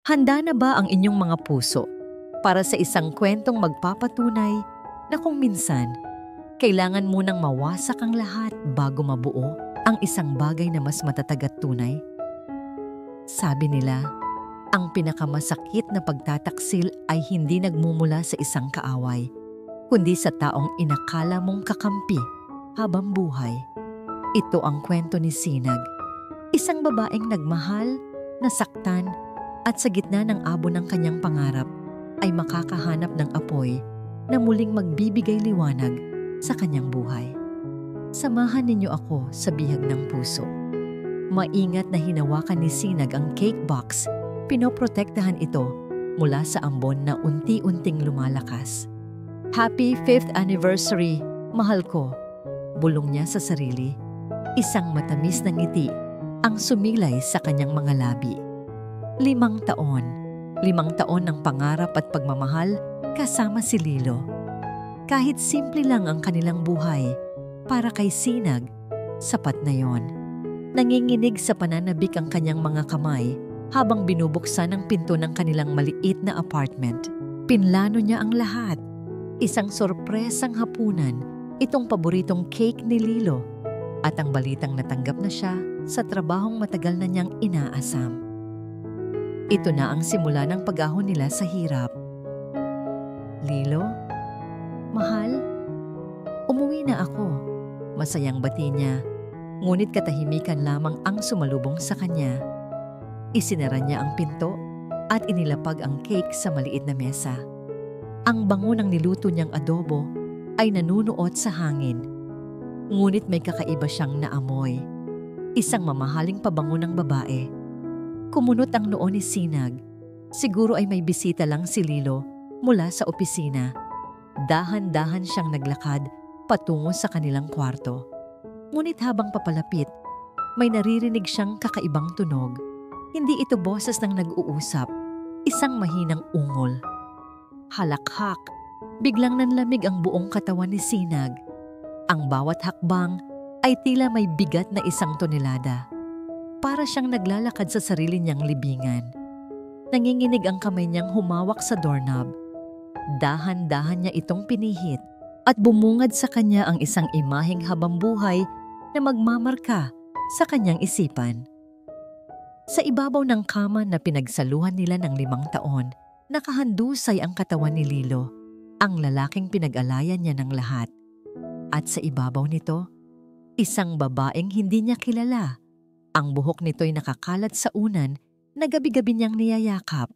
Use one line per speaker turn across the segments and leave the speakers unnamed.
Handa na ba ang inyong mga puso para sa isang kwentong magpapatunay na kung minsan, kailangan munang mawasak ang lahat bago mabuo ang isang bagay na mas matatag at tunay? Sabi nila, ang pinakamasakit na pagtataksil ay hindi nagmumula sa isang kaaway, kundi sa taong inakala mong kakampi habang buhay. Ito ang kwento ni Sinag, isang babaeng nagmahal, nasaktan, at sa gitna ng abo ng kanyang pangarap ay makakahanap ng apoy na muling magbibigay liwanag sa kanyang buhay. Samahan ninyo ako sa bihag ng puso. Maingat na hinawakan ni Sinag ang cake box, pinoprotektahan ito mula sa ambon na unti-unting lumalakas. Happy 5th anniversary, mahal ko, bulong niya sa sarili. Isang matamis na ngiti ang sumilay sa kanyang mga labi. 5 taon. 5 taon ng pangarap at pagmamahal kasama si Lilo. Kahit simple lang ang kanilang buhay, para kay Sinag, sapat na yon. Nanginginig sa pananabik ang kanyang mga kamay habang binubuksan ang pinto ng kanilang maliit na apartment. Pinlano niya ang lahat. Isang sorpresang hapunan, itong paboritong cake ni Lilo, at ang balitang natanggap na siya sa trabahong matagal na niyang inaasam. Ito na ang simula ng pag-ahon nila sa hirap. Lilo? Mahal? Umuwi na ako. Masayang bati niya, ngunit katahimikan lamang ang sumalubong sa kanya. Isinara niya ang pinto at inilapag ang cake sa maliit na mesa. Ang bango ng niluto niyang adobo ay nanunuot sa hangin. Ngunit may kakaiba siyang naamoy. Isang mamahaling pabango ng babae. Kumunot ang noo ni Sinag. Siguro ay may bisita lang si Lilo mula sa opisina. Dahan-dahan siyang naglakad patungo sa kanilang kwarto. Ngunit habang papalapit, may naririnig siyang kakaibang tunog. Hindi ito boses ng nag-uusap, isang mahinang ungol. Halakhak, biglang nanlamig ang buong katawan ni Sinag. Ang bawat hakbang ay tila may bigat na 1 tonelada. Para siyang naglalakad sa sarili niyang libingan. Nanginginig ang kamay niyang humawak sa doorknob. Dahan-dahan niya itong pinihit at bumungad sa kanya ang isang imaheng habambuhay na magmamarka sa kanyang isipan. Sa ibabaw ng kama na pinagsaluhan nila ng 5 taon, nakahandusay ang katawan ni Lilo, ang lalaking pinag-alayan niya ng lahat. At sa ibabaw nito, isang babaeng hindi niya kilala. Ang buhok nito'y nakakalat sa unan na gabi-gabi niyang niyayakap.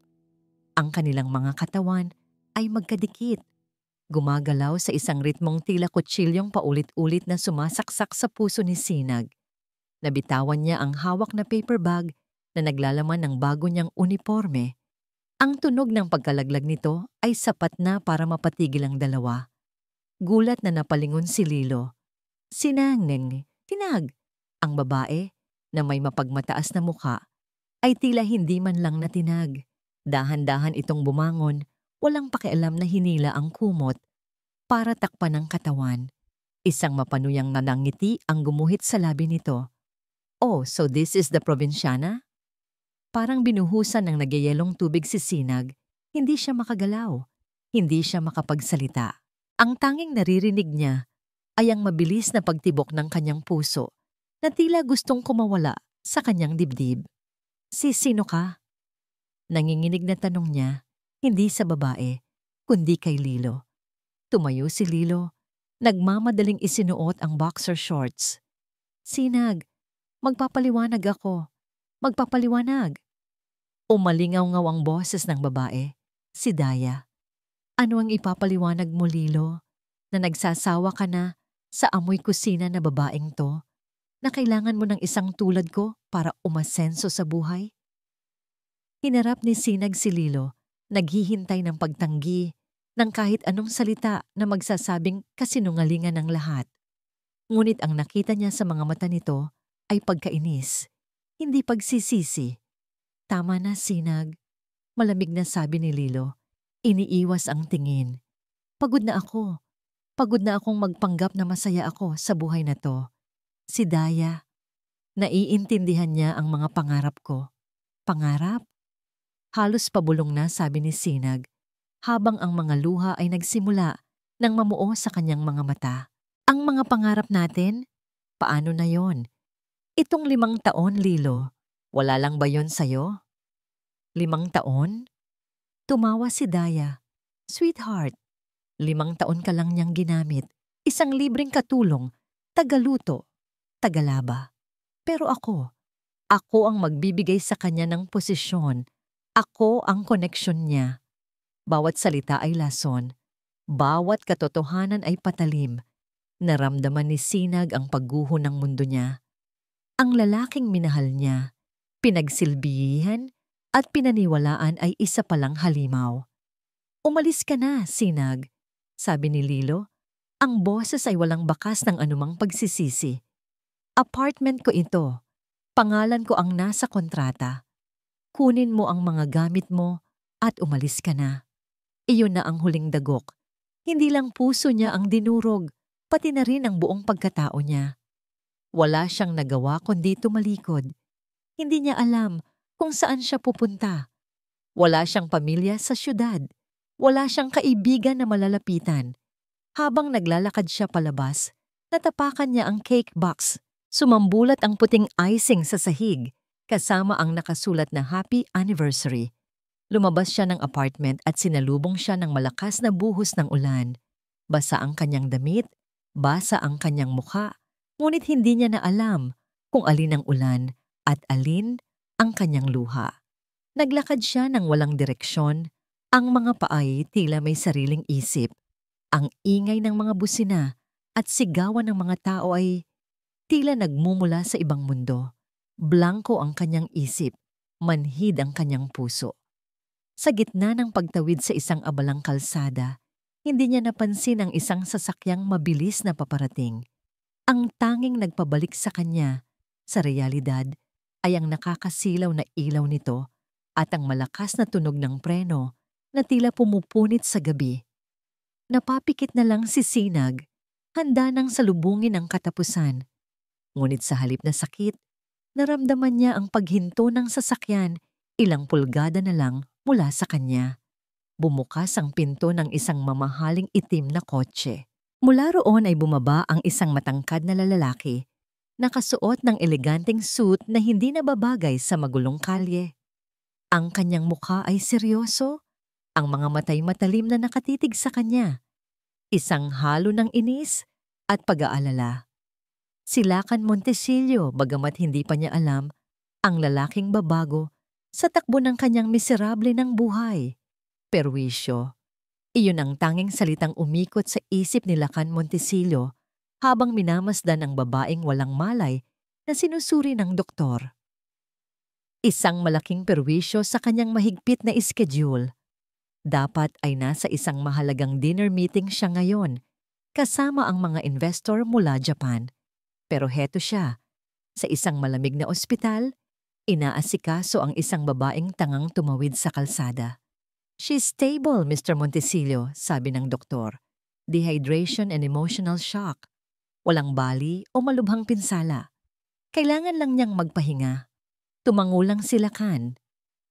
Ang kanilang mga katawan ay magkadikit. Gumagalaw sa isang ritmong tila kutsilyong paulit-ulit na sumasaksak sa puso ni Sinag. Nabitawan niya ang hawak na paper bag na naglalaman ng bago niyang uniforme. Ang tunog ng pagkalaglag nito ay sapat na para mapatigil ang dalawa. Gulat na napalingon si Lilo. Sinang, Sinag, ang babae, na may mapagmataas na mukha, ay tila hindi man lang natinag. Dahan-dahan itong bumangon, walang pakialam na hinila ang kumot para takpan ng katawan. Isang mapanuyang nanangiti ang gumuhit sa labi nito. Oh, so this is the probinsyana? Parang binuhusan ng nagyayelong tubig si Sinag, hindi siya makagalaw, hindi siya makapagsalita. Ang tanging naririnig niya ay ang mabilis na pagtibok ng kanyang puso, na tila gustong kumawala sa kanyang dibdib. Sino ka? Nanginginig na tanong niya, hindi sa babae, kundi kay Lilo. Tumayo si Lilo, nagmamadaling isinuot ang boxer shorts. Sinag, magpapaliwanag ako. Magpapaliwanag. Umalingaw-ngaw ang boses ng babae, si Daya. Ano ang ipapaliwanag mo, Lilo? Na nagsasawa ka na sa amoy kusina na babaeng to? Na kailangan mo ng isang tulad ko para umasenso sa buhay? Hinarap ni Sinag si Lilo, naghihintay ng pagtanggi, ng kahit anong salita na magsasabing kasinungalingan ng lahat. Ngunit ang nakita niya sa mga mata nito ay pagkainis, hindi pagsisisi. Tama na, Sinag. Malamig na sabi ni Lilo, iniiwas ang tingin. Pagod na ako. Pagod na akong magpanggap na masaya ako sa buhay na to. Si Daya, naiintindihan niya ang mga pangarap ko. Pangarap? Halos pabulong na, sabi ni Sinag, habang ang mga luha ay nagsimula nang mamuo sa kanyang mga mata. Ang mga pangarap natin? Paano na yon? Itong 5 taon, Lilo, wala lang ba yon sa'yo? 5 taon? Tumawa si Daya. Sweetheart, 5 taon ka lang niyang ginamit. Isang libreng katulong, tagaluto, tagalaba. Pero ako ang magbibigay sa kanya ng posisyon. Ako ang koneksyon niya. Bawat salita ay lason. Bawat katotohanan ay patalim. Naramdaman ni Sinag ang pagguho ng mundo niya. Ang lalaking minahal niya, pinagsilbihan at pinaniwalaan ay isa palang halimaw. Umalis ka na, Sinag, sabi ni Lilo. Ang boses ay walang bakas ng anumang pagsisisi. Apartment ko ito. Pangalan ko ang nasa kontrata. Kunin mo ang mga gamit mo at umalis ka na. Iyon na ang huling dagok. Hindi lang puso niya ang dinurog, pati na rin ang buong pagkatao niya. Wala siyang nagawa kundi tumalikod. Hindi niya alam kung saan siya pupunta. Wala siyang pamilya sa syudad. Wala siyang kaibigan na malalapitan. Habang naglalakad siya palabas, natapakan niya ang cake box. Sumambulat ang puting icing sa sahig, kasama ang nakasulat na Happy Anniversary. Lumabas siya ng apartment at sinalubong siya ng malakas na buhos ng ulan. Basa ang kanyang damit, basa ang kanyang mukha, ngunit hindi niya na alam kung alin ang ulan at alin ang kanyang luha. Naglakad siya ng walang direksyon, ang mga paay tila may sariling isip. Ang ingay ng mga busina at sigawan ng mga tao ay tila nagmumula sa ibang mundo. Blanko ang kanyang isip, manhid ang kanyang puso. Sa gitna ng pagtawid sa isang abalang kalsada, hindi niya napansin ang isang sasakyang mabilis na paparating. Ang tanging nagpabalik sa kanya, sa realidad, ay ang nakakasilaw na ilaw nito at ang malakas na tunog ng preno na tila pumupunit sa gabi. Napapikit na lang si Sinag, handa nang salubungin ang katapusan. Ngunit sa halip na sakit, naramdaman niya ang paghinto ng sasakyan ilang pulgada na lang mula sa kanya. Bumukas ang pinto ng isang mamahaling itim na kotse. Mula roon ay bumaba ang isang matangkad na lalaki, nakasuot ng eleganteng suit na hindi nababagay sa magulong kalye. Ang kanyang mukha ay seryoso, ang mga matay matalim na nakatitig sa kanya. Isang halo ng inis at pag-aalala. Si Lacan Montesillo, bagamat hindi pa niya alam, ang lalaking babago sa takbo ng kanyang miserable ng buhay. Perwisyo. Iyon ang tanging salitang umikot sa isip ni Lacan Montesillo habang minamasdan ang babaeng walang malay na sinusuri ng doktor. Isang malaking perwisyo sa kanyang mahigpit na schedule. Dapat ay nasa isang mahalagang dinner meeting siya ngayon, kasama ang mga investor mula Japan. Pero heto siya, sa isang malamig na ospital, inaasikaso ang isang babaeng tangang tumawid sa kalsada. She's stable, Mr. Montesillo, sabi ng doktor. Dehydration and emotional shock. Walang bali o malubhang pinsala. Kailangan lang niyang magpahinga. Tumangulang si Lacan.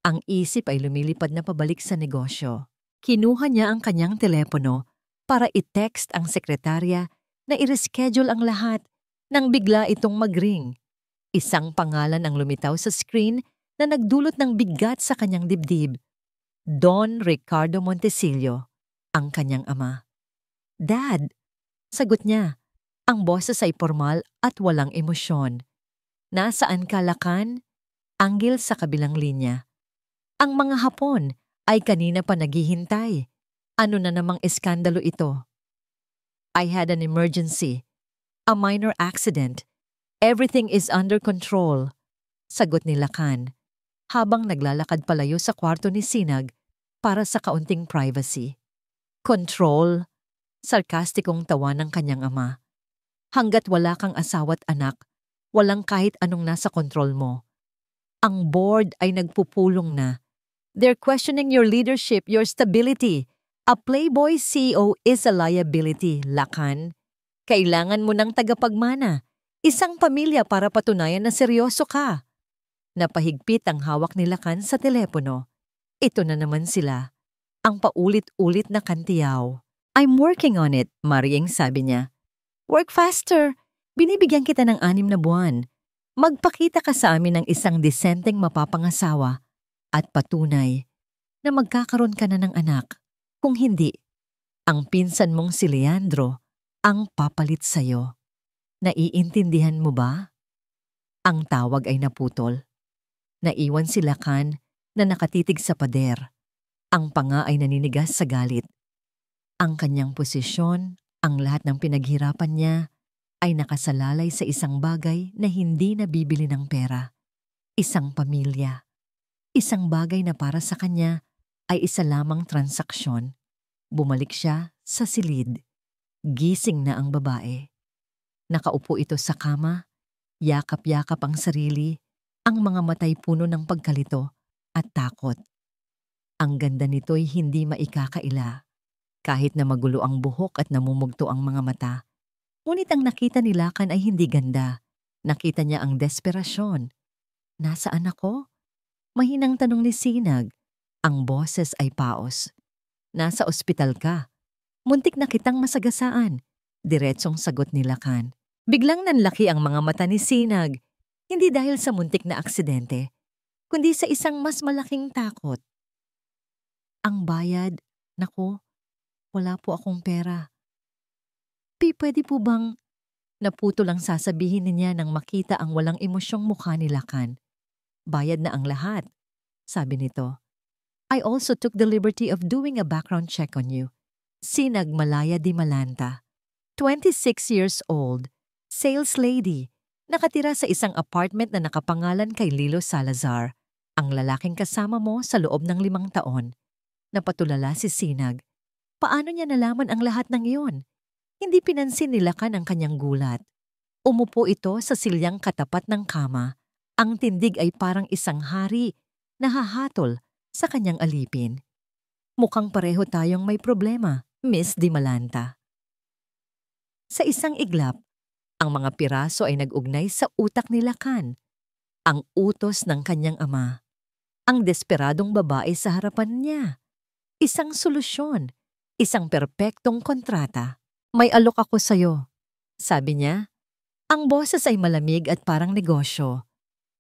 Ang isip ay lumilipad na pabalik sa negosyo. Kinuha niya ang kanyang telepono para i-text ang sekretarya na i-reschedule ang lahat nang bigla itong mag-ring. Isang pangalan ang lumitaw sa screen na nagdulot ng bigat sa kanyang dibdib. Don Ricardo Montesillo, ang kanyang ama. Dad, sagot niya. Ang boses ay formal at walang emosyon. Nasaan ka, Lacan? Anghel sa kabilang linya. Ang mga Hapon ay kanina pa naghihintay. Ano na namang eskandalo ito? I had an emergency. A minor accident. Everything is under control. Sagot ni Lacan, habang naglalakad palayo sa kwarto ni Sinag para sa kaunting privacy. Control? Sarkastikong tawa ng kanyang ama. Hanggat wala kang asawa't anak, walang kahit anong nasa kontrol mo. Ang board ay nagpupulong na. They're questioning your leadership, your stability. A playboy CEO is a liability, Lacan. Kailangan mo ng tagapagmana, isang pamilya para patunayan na seryoso ka. Napahigpit ang hawak ni Lacan sa telepono. Ito na naman sila, ang paulit-ulit na kantiyaw. I'm working on it, Mariing sabi niya. Work faster. Binibigyan kita ng 6 na buwan. Magpakita ka sa amin ng isang disenteng mapapangasawa at patunay na magkakaroon ka na ng anak. Kung hindi, ang pinsan mong si Leandro ang papalit sa'yo. Naiintindihan mo ba? Ang tawag ay naputol. Naiwan si Lacan na nakatitig sa pader. Ang panga ay naninigas sa galit. Ang kanyang posisyon, ang lahat ng pinaghirapan niya, ay nakasalalay sa isang bagay na hindi nabibili ng pera. Isang pamilya. Isang bagay na para sa kanya ay isa lamang transaksyon. Bumalik siya sa silid. Gising na ang babae. Nakaupo ito sa kama, yakap-yakap ang sarili, ang mga matay puno ng pagkalito at takot. Ang ganda nito'y hindi maikakaila. Kahit na magulo ang buhok at namumugto ang mga mata, ngunit ang nakita ni Lacan ay hindi ganda. Nakita niya ang desperasyon. Nasaan ako? Mahinang tanong ni Sinag. Ang boses ay paos. Nasa ospital ka. Muntik na kitang masagasaan. Diretsong sagot ni Lacan. Biglang nanlaki ang mga mata ni Sinag. Hindi dahil sa muntik na aksidente, kundi sa isang mas malaking takot. Ang bayad, naku, wala po akong pera. Pwede po bang naputo lang sasabihin niya nang makita ang walang emosyong mukha ni Lacan. Bayad na ang lahat, sabi nito. I also took the liberty of doing a background check on you. Sinag Malaya di Malanta. 26 years old, sales lady, nakatira sa isang apartment na nakapangalan kay Lilo Salazar, ang lalaking kasama mo sa loob ng 5 taon. Napatulala si Sinag. Paano niya nalaman ang lahat ng iyon? Hindi pinansin ni Lacan ang kanyang gulat. Umupo ito sa silyang katapat ng kama. Ang tindig ay parang isang hari na hahatol sa kanyang alipin. Mukhang pareho tayong may problema, Miss Di Malanta. Sa isang iglap, ang mga piraso ay nag-ugnay sa utak ni Lacan. Ang utos ng kanyang ama. Ang desperadong babae sa harapan niya. Isang solusyon. Isang perpektong kontrata. May alok ako sa'yo, sabi niya. Ang boses ay malamig at parang negosyo.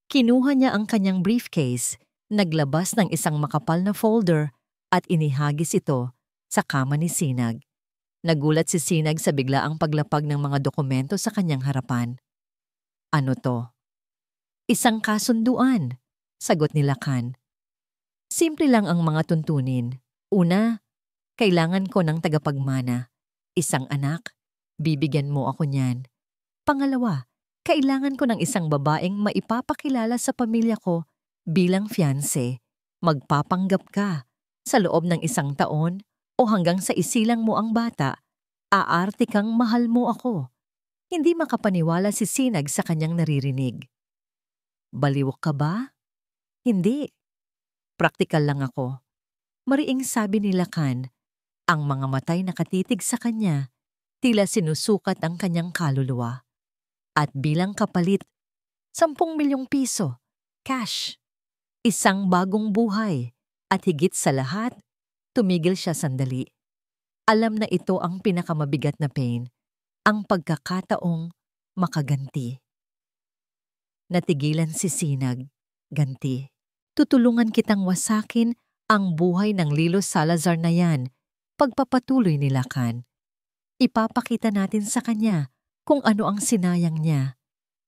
Kinuha niya ang kanyang briefcase, naglabas ng isang makapal na folder at inihagis ito sa kama ni Sinag. Nagulat si Sinag sa biglaang paglapag ng mga dokumento sa kanyang harapan. Ano to? Isang kasunduan, sagot ni Lacan. Simple lang ang mga tuntunin. Una, kailangan ko ng tagapagmana. Isang anak, bibigyan mo ako niyan. Pangalawa, kailangan ko ng isang babaeng maipapakilala sa pamilya ko bilang fiancé. Magpapanggap ka. Sa loob ng 1 taon o hanggang sa isilang mo ang bata, aarte kang mahal mo ako. Hindi makapaniwala si Sinag sa kanyang naririnig. Baliw ka ba? Hindi. Praktikal lang ako. Mariing sabi ni Lacan. Ang mga matay nakatitig sa kanya, tila sinusukat ang kanyang kaluluwa. At bilang kapalit, 10 milyong piso, cash. Isang bagong buhay, at higit sa lahat, tumigil siya sandali. Alam na ito ang pinakamabigat na pain, ang pagkakataong makaganti. Natigilan si Sinag, ganti. Tutulungan kitang wasakin ang buhay ng Lilo Salazar na yan, pagpapatuloy ni Lacan. Ipapakita natin sa kanya kung ano ang sinayang niya.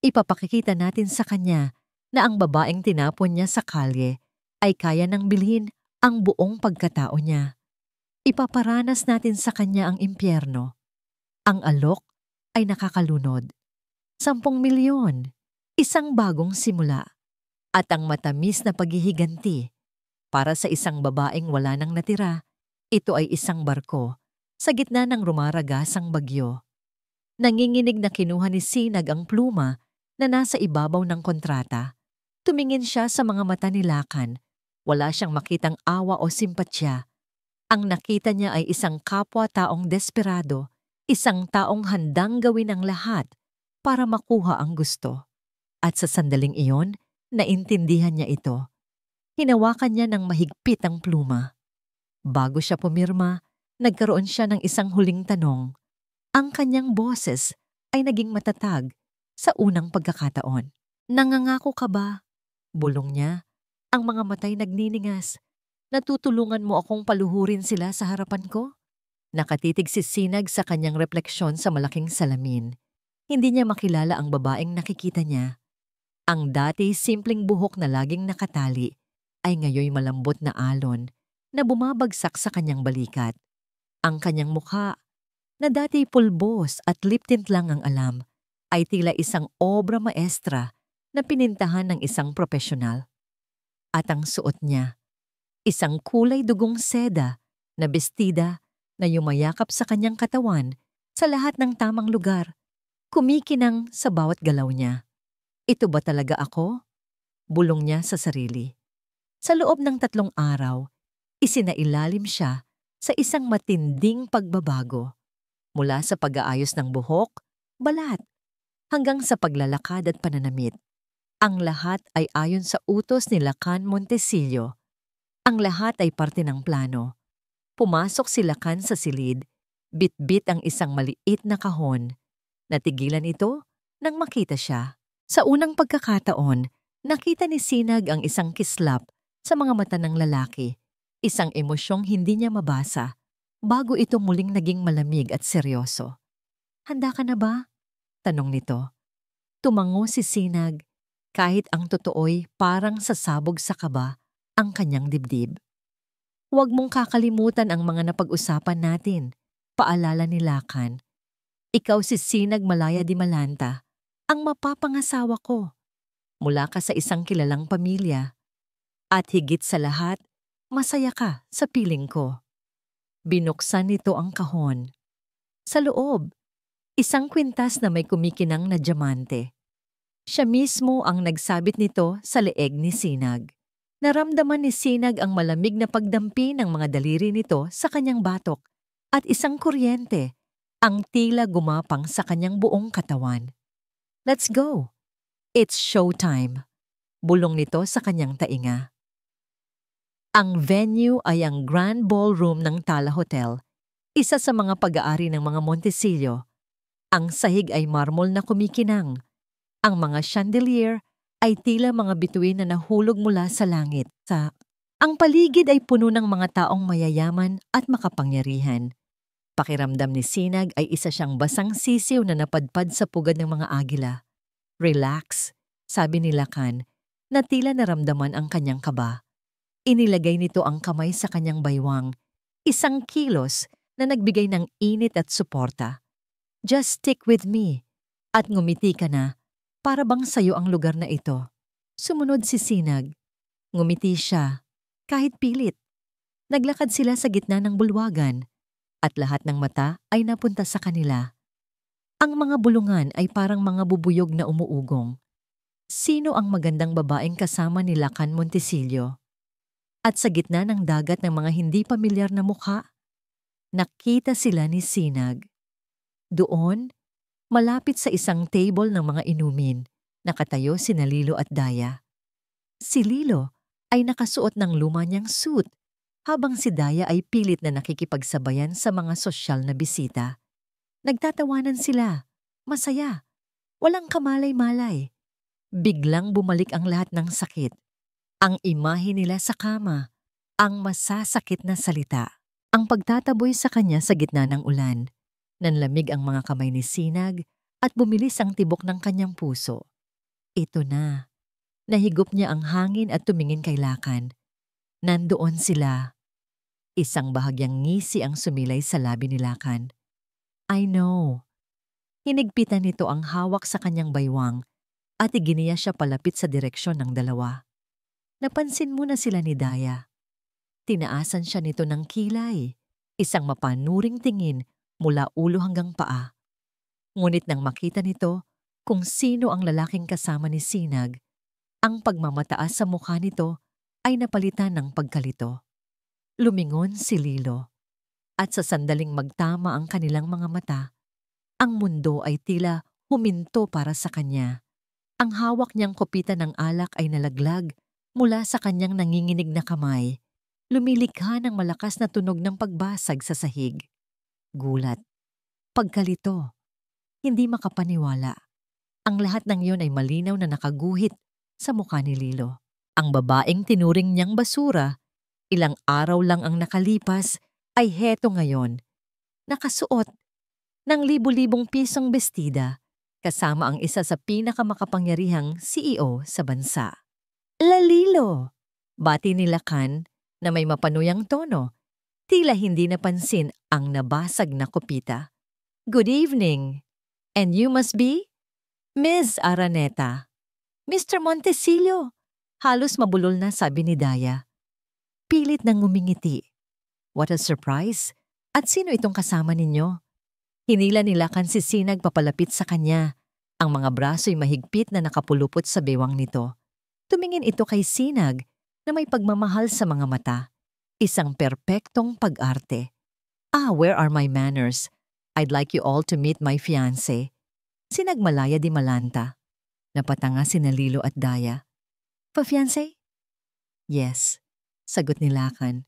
Ipapakita natin sa kanya na ang babaeng tinapon niya sa kalye ay kaya nang bilhin ang buong pagkatao niya. Ipaparanas natin sa kanya ang impyerno. Ang alok ay nakakalunod. 10 milyon, isang bagong simula, at ang matamis na paghihiganti. Para sa isang babaeng wala nang natira, ito ay isang barko sa gitna ng rumaragasang bagyo. Nanginginig na kinuha ni Sinag ang pluma na nasa ibabaw ng kontrata. Tumingin siya sa mga mata ni Lacan. Wala siyang makitang awa o simpatya. Ang nakita niya ay isang kapwa-taong desperado, isang taong handang gawin ang lahat para makuha ang gusto. At sa sandaling iyon, naintindihan niya ito. Hinawakan niya ng mahigpit ang pluma. Bago siya pumirma, nagkaroon siya ng isang huling tanong. Ang kanyang boses ay naging matatag sa unang pagkakataon. Nangangako ka ba? Bulong niya. Ang mga matay nagniningas. Natutulungan mo akong paluhurin sila sa harapan ko? Nakatitig si Sinag sa kanyang refleksyon sa malaking salamin. Hindi niya makilala ang babaeng nakikita niya. Ang dati simpleng buhok na laging nakatali ay ngayoy malambot na alon na bumabagsak sa kanyang balikat. Ang kanyang mukha, na dati pulbos at lip tint lang ang alam, ay tila isang obra maestra na pinintahan ng isang profesional. At ang suot niya, isang kulay dugong seda na bestida na yumayakap sa kanyang katawan sa lahat ng tamang lugar, kumikinang sa bawat galaw niya. Ito ba talaga ako? Bulong niya sa sarili. Sa loob ng 3 araw, isinailalim siya sa isang matinding pagbabago. Mula sa pag-aayos ng buhok, balat, hanggang sa paglalakad at pananamit. Ang lahat ay ayon sa utos ni Lacan Montesillo. Ang lahat ay parte ng plano. Pumasok si Lacan sa silid, bit-bit ang isang maliit na kahon. Natigilan ito nang makita siya. Sa unang pagkakataon, nakita ni Sinag ang isang kislap sa mga mata ng lalaki, isang emosyong hindi niya mabasa, bago ito muling naging malamig at seryoso. Handa ka na ba? Tanong nito. Tumango si Sinag, kahit ang totoo'y parang sasabog sa kaba ang kanyang dibdib. Huwag mong kakalimutan ang mga napag-usapan natin, paalala ni Lacan. Ikaw si Sinag Malaya di Malanta, ang mapapangasawa ko. Mula ka sa isang kilalang pamilya. At higit sa lahat, masaya ka sa piling ko. Binuksan nito ang kahon. Sa loob, isang kwintas na may kumikinang na diamante. Siya mismo ang nagsabit nito sa leeg ni Sinag. Naramdaman ni Sinag ang malamig na pagdampi ng mga daliri nito sa kanyang batok at isang kuryente ang tila gumapang sa kanyang buong katawan. Let's go! It's showtime! Bulong nito sa kanyang tainga. Ang venue ay ang Grand Ballroom ng Tala Hotel, isa sa mga pag-aari ng mga Montesillo. Ang sahig ay marmol na kumikinang. Ang mga chandelier ay tila mga bituin na nahulog mula sa langit. Ang paligid ay puno ng mga taong mayayaman at makapangyarihan. Pakiramdam ni Sinag ay isa siyang basang sisiw na napadpad sa pugad ng mga agila. Relax, sabi ni Lacan, na tila naramdaman ang kanyang kaba. Inilagay nito ang kamay sa kanyang baywang, isang kilos na nagbigay ng init at suporta. Just stick with me, at ngumiti ka na, para bang sayo ang lugar na ito. Sumunod si Sinag. Ngumiti siya, kahit pilit. Naglakad sila sa gitna ng bulwagan, at lahat ng mata ay napunta sa kanila. Ang mga bulungan ay parang mga bubuyog na umuugong. Sino ang magandang babaeng kasama ni Lacan Montesillo? At sa gitna ng dagat ng mga hindi pamilyar na mukha, nakita sila ni Sinag. Doon, malapit sa isang table ng mga inumin, nakatayo sina Lilo at Daya. Si Lilo ay nakasuot ng luma niyang suit, habang si Daya ay pilit na nakikipagsabayan sa mga sosyal na bisita. Nagtatawanan sila, masaya, walang kamalay-malay. Biglang bumalik ang lahat ng sakit. Ang imahe nila sa kama, ang masasakit na salita, ang pagtataboy sa kanya sa gitna ng ulan. Nanlamig ang mga kamay ni Sinag at bumilis ang tibok ng kanyang puso. Ito na. Nahigop niya ang hangin at tumingin kay Lacan. Nandoon sila. Isang bahagyang ngisi ang sumilay sa labi ni Lacan. I know. Hinigpitan nito ang hawak sa kanyang baywang at iginiya siya palapit sa direksyon ng dalawa. Napansin mo na sila ni Daya. Tinaasan siya nito ng kilay, isang mapanuring tingin mula ulo hanggang paa. Ngunit nang makita nito kung sino ang lalaking kasama ni Sinag, ang pagmamataas sa mukha nito ay napalitan ng pagkalito. Lumingon si Lilo, at sa sandaling magtama ang kanilang mga mata, ang mundo ay tila huminto para sa kanya. Ang hawak niyang kopita ng alak ay nalaglag Mula sa kanyang nanginginig na kamay, lumilikha ng malakas na tunog ng pagbasag sa sahig. Gulat, pagkalito, hindi makapaniwala. Ang lahat ng iyon ay malinaw na nakaguhit sa mukha ni Lilo. Ang babaeng tinuring niyang basura, ilang araw lang ang nakalipas, ay heto ngayon, nakasuot ng libu-libong pisong bestida kasama ang isa sa pinakamakapangyarihang CEO sa bansa. Lalilo! Bati ni Lakan na may mapanuyang tono, tila hindi napansin ang nabasag na kopita. Good evening! And you must be? Ms. Araneta. Mr. Montesillo! Halos mabulol na sabi ni Daya. Pilit nang ngumingiti. What a surprise! At sino itong kasama ninyo? Hinila ni Lakan si Sinag papalapit sa kanya. Ang mga braso'y mahigpit na nakapulupot sa bewang nito. Tumingin ito kay Sinag na may pagmamahal sa mga mata. Isang perpektong pag-arte. Where are my manners? I'd like you all to meet my fiancé. Sinagmalaya di Malanta. Napatanga sina Lilo at Daya. Pa-fiancé? Yes, sagot ni Lakan.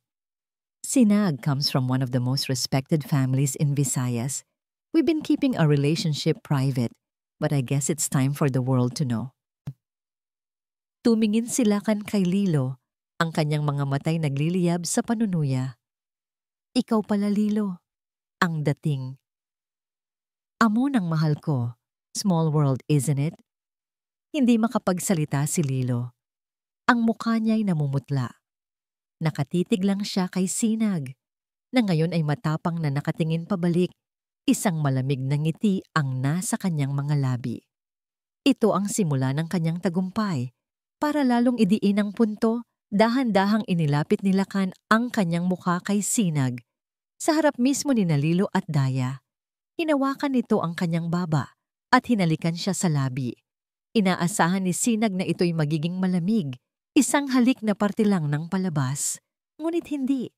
Sinag comes from one of the most respected families in Visayas. We've been keeping our relationship private, but I guess it's time for the world to know. Tumingin si Lakan kay Lilo, ang kanyang mga matay nagliliyab sa panunuya. Ikaw pala, Lilo, ang dating. Amo ng mahal ko, small world isn't it? Hindi makapagsalita si Lilo. Ang mukha niya'y namumutla. Nakatitig lang siya kay Sinag, na ngayon ay matapang na nakatingin pabalik. Isang malamig na ngiti ang nasa kanyang mga labi. Ito ang simula ng kanyang tagumpay. Para lalong idiin ang punto, dahan-dahang inilapit ni Lakan ang kanyang mukha kay Sinag. Sa harap mismo ni Lilo at Daya, hinawakan nito ang kanyang baba at hinalikan siya sa labi. Inaasahan ni Sinag na ito'y magiging malamig, isang halik na parte lang ng palabas. Ngunit hindi.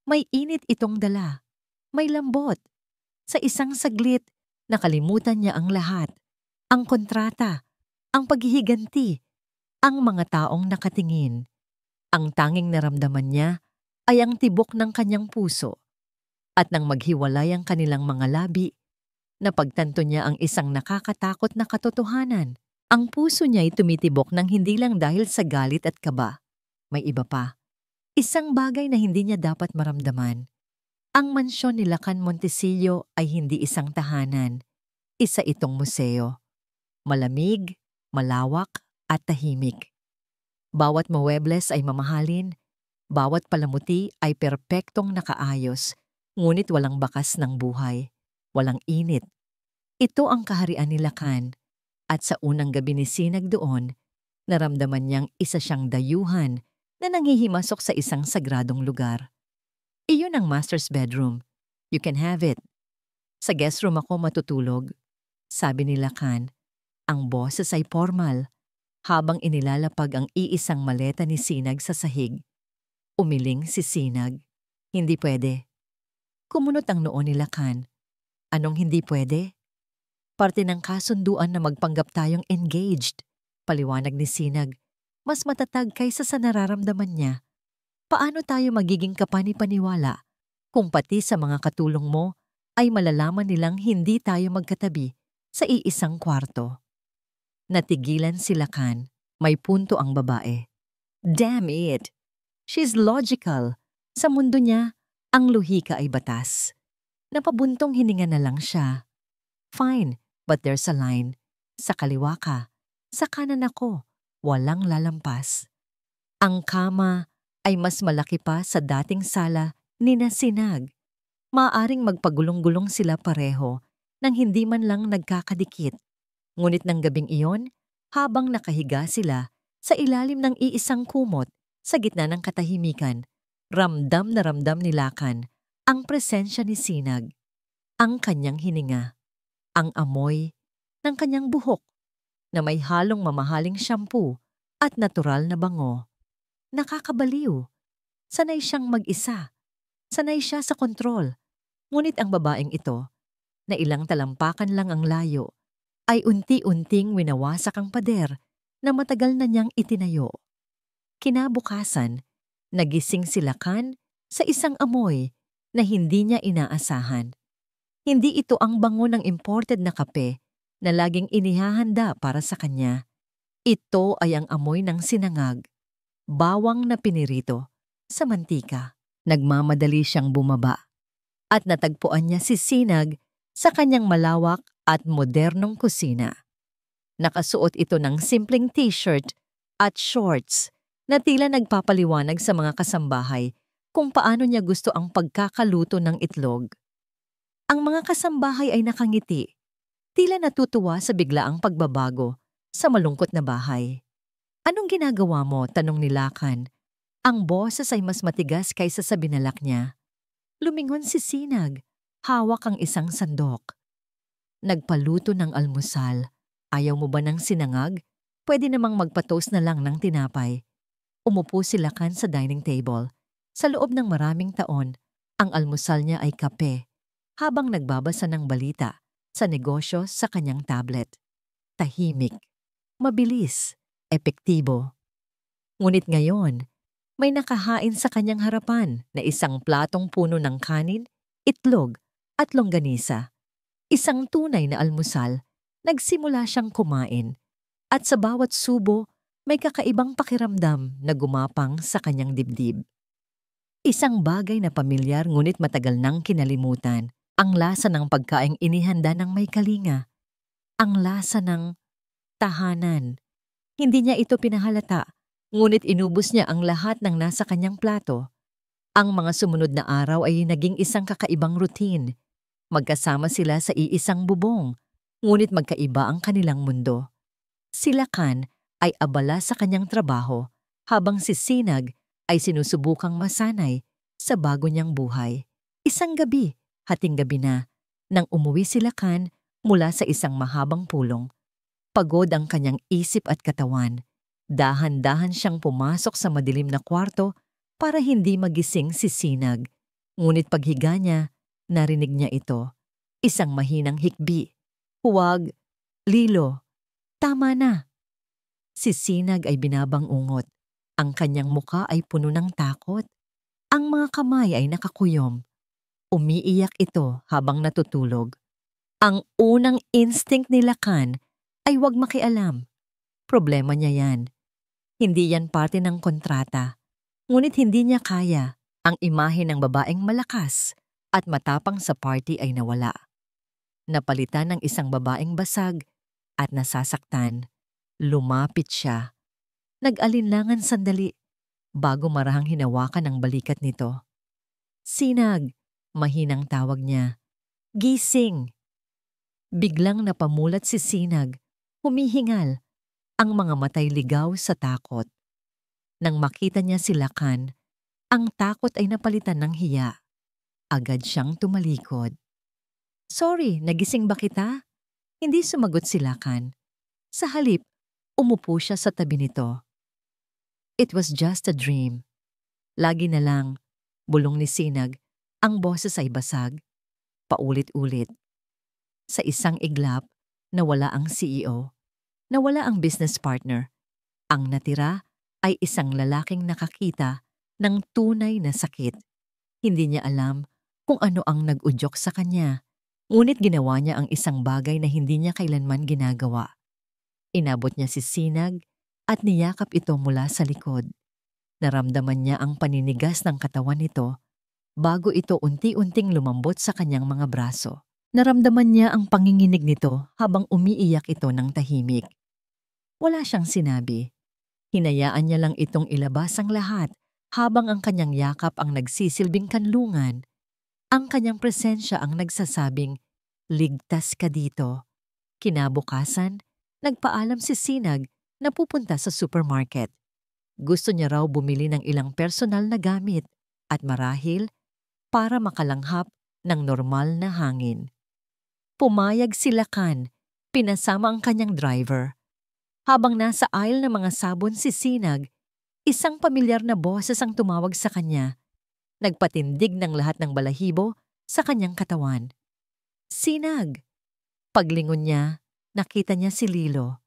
May init itong dala. May lambot. Sa isang saglit, nakalimutan niya ang lahat. Ang kontrata, ang paghihiganti, ang mga taong nakatingin. Ang tanging naramdaman niya ay ang tibok ng kanyang puso. At nang maghiwalay ang kanilang mga labi, napagtanto niya ang isang nakakatakot na katotohanan. Ang puso niya ay tumitibok ng hindi lang dahil sa galit at kaba. May iba pa. Isang bagay na hindi niya dapat maramdaman. Ang mansyon ni Lakan Montesillo ay hindi isang tahanan. Isa itong museo. Malamig, malawak, at tahimik. Bawat muebles ay mamahalin, bawat palamuti ay perpektong nakaayos, ngunit walang bakas ng buhay, walang init. Ito ang kaharian ni Lakan, at sa unang gabi ni Sinag doon, naramdaman niyang isa siyang dayuhan na nanghihimasok sa isang sagradong lugar. Iyon ang master's bedroom. You can have it. Sa guest room ako matutulog, sabi ni Lakan. Ang boses ay formal, habang inilalapag ang iisang maleta ni Sinag sa sahig. Umiling si Sinag. Hindi pwede. Kumunot ang noo ni Lakan. Anong hindi pwede? Parte ng kasunduan na magpanggap tayong engaged. Paliwanag ni Sinag. Mas matatag kaysa sa nararamdaman niya. Paano tayo magiging kapani-paniwala kung pati sa mga katulong mo ay malalaman nilang hindi tayo magkatabi sa iisang kwarto? Natigilan si Lakan. May punto ang babae. Damn it! She's logical. Sa mundo niya, ang luhika ay batas. Napabuntong hininga na lang siya. Fine, but there's a line. Sa kaliwa ka, sa kanan ako, walang lalampas. Ang kama ay mas malaki pa sa dating sala ni Sinag. Maaring magpagulong-gulong sila pareho nang hindi man lang nagkakadikit. Ngunit ng gabing iyon, habang nakahiga sila sa ilalim ng iisang kumot sa gitna ng katahimikan, ramdam na ramdam ni Lakan ang presensya ni Sinag, ang kanyang hininga, ang amoy ng kanyang buhok na may halong mamahaling shampoo at natural na bango. Nakakabaliw. Sanay siyang mag-isa. Sanay siya sa kontrol. Ngunit ang babaeng ito, na ilang talampakan lang ang layo, ay unti-unting winawasak ang pader na matagal na niyang itinayo. Kinabukasan, nagising si Lakan sa isang amoy na hindi niya inaasahan. Hindi ito ang bango ng imported na kape na laging inihahanda para sa kanya. Ito ay ang amoy ng sinangag, bawang na pinirito sa mantika. Nagmamadali siyang bumaba at natagpuan niya si Sinag sa kanyang malawak at modernong kusina. Nakasuot ito ng simpleng t-shirt at shorts na tila nagpapaliwanag sa mga kasambahay kung paano niya gusto ang pagkakaluto ng itlog. Ang mga kasambahay ay nakangiti, tila natutuwa sa biglaang pagbabago sa malungkot na bahay. "Anong ginagawa mo?" tanong ni Lakan. Ang boses ay mas matigas kaysa sa binalak niya. Lumingon si Sinag, hawak ang isang sandok. "Nagpaluto ng almusal. Ayaw mo ba ng sinangag? Pwede namang magpa-toast na lang ng tinapay." Umupo si Lakan sa dining table. Sa loob ng maraming taon, ang almusal niya ay kape, habang nagbabasa ng balita sa negosyo sa kanyang tablet. Tahimik, mabilis, epektibo. Ngunit ngayon, may nakahain sa kanyang harapan na isang platong puno ng kanin, itlog at longganisa. Isang tunay na almusal. Nagsimula siyang kumain at sa bawat subo may kakaibang pakiramdam na gumapang sa kanyang dibdib. Isang bagay na pamilyar ngunit matagal nang kinalimutan. Ang lasa ng pagkaing inihanda ng may kalinga. Ang lasa ng tahanan. Hindi niya ito pinahalata, ngunit inubos niya ang lahat ng nasa kanyang plato. Ang mga sumunod na araw ay naging isang kakaibang routine. Magkasama sila sa iisang bubong, ngunit magkaiba ang kanilang mundo. Si Lakan ay abala sa kanyang trabaho, habang si Sinag ay sinusubukang masanay sa bago niyang buhay. Isang gabi, hating gabi na, nang umuwi si Lakan mula sa isang mahabang pulong. Pagod ang kanyang isip at katawan. Dahan-dahan siyang pumasok sa madilim na kwarto para hindi magising si Sinag. Ngunit paghiga niya, narinig niya ito. Isang mahinang hikbi. "Huwag, Lilo. Tama na." Si Sinag ay binabang-ungot. Ang kanyang muka ay puno ng takot. Ang mga kamay ay nakakuyom. Umiiyak ito habang natutulog. Ang unang instinct ni Lakan ay huwag makialam. Problema niya yan. Hindi yan parte ng kontrata. Ngunit hindi niya kaya. Ang imahe ng babaeng malakas at matapang sa party ay nawala. Napalitan ng isang babaeng basag at nasasaktan. Lumapit siya. Nag-alinlangan sandali bago marahang hinawakan ang balikat nito. "Sinag," mahinang tawag niya. "Gising." Biglang napamulat si Sinag. Humihingal, ang mga matay ligaw sa takot. Nang makita niya si Lakan, ang takot ay napalitan ng hiya. Agad siyang tumalikod. "Sorry, nagising ba kita?" Hindi sumagot si Lakan. Sa halip, umupo siya sa tabi nito. "It was just a dream." Lagi na lang, bulong ni Sinag, ang boses ay basag. Paulit-ulit. Sa isang iglap, nawala ang CEO. Nawala ang business partner. Ang natira ay isang lalaking nakakita ng tunay na sakit. Hindi niya alam kung ano ang nag-udyok sa kanya. Ngunit ginawa niya ang isang bagay na hindi niya kailanman ginagawa. Inabot niya si Sinag at niyakap ito mula sa likod. Naramdaman niya ang paninigas ng katawan nito bago ito unti-unting lumambot sa kanyang mga braso. Naramdaman niya ang panginginig nito habang umiiyak ito ng tahimik. Wala siyang sinabi. Hinayaan niya lang itong ilabas ang lahat habang ang kanyang yakap ang nagsisilbing kanlungan. Ang kanyang presensya ang nagsasabing, "Ligtas ka dito." Kinabukasan, nagpaalam si Sinag na pupunta sa supermarket. Gusto niya raw bumili ng ilang personal na gamit at marahil para makalanghap ng normal na hangin. Pumayag si Lakan, pinasama ang kanyang driver. Habang nasa aisle ng mga sabon si Sinag, isang pamilyar na boses ang tumawag sa kanya. Nagpatindig ng lahat ng balahibo sa kanyang katawan. "Sinag!" Paglingon niya, nakita niya si Lilo.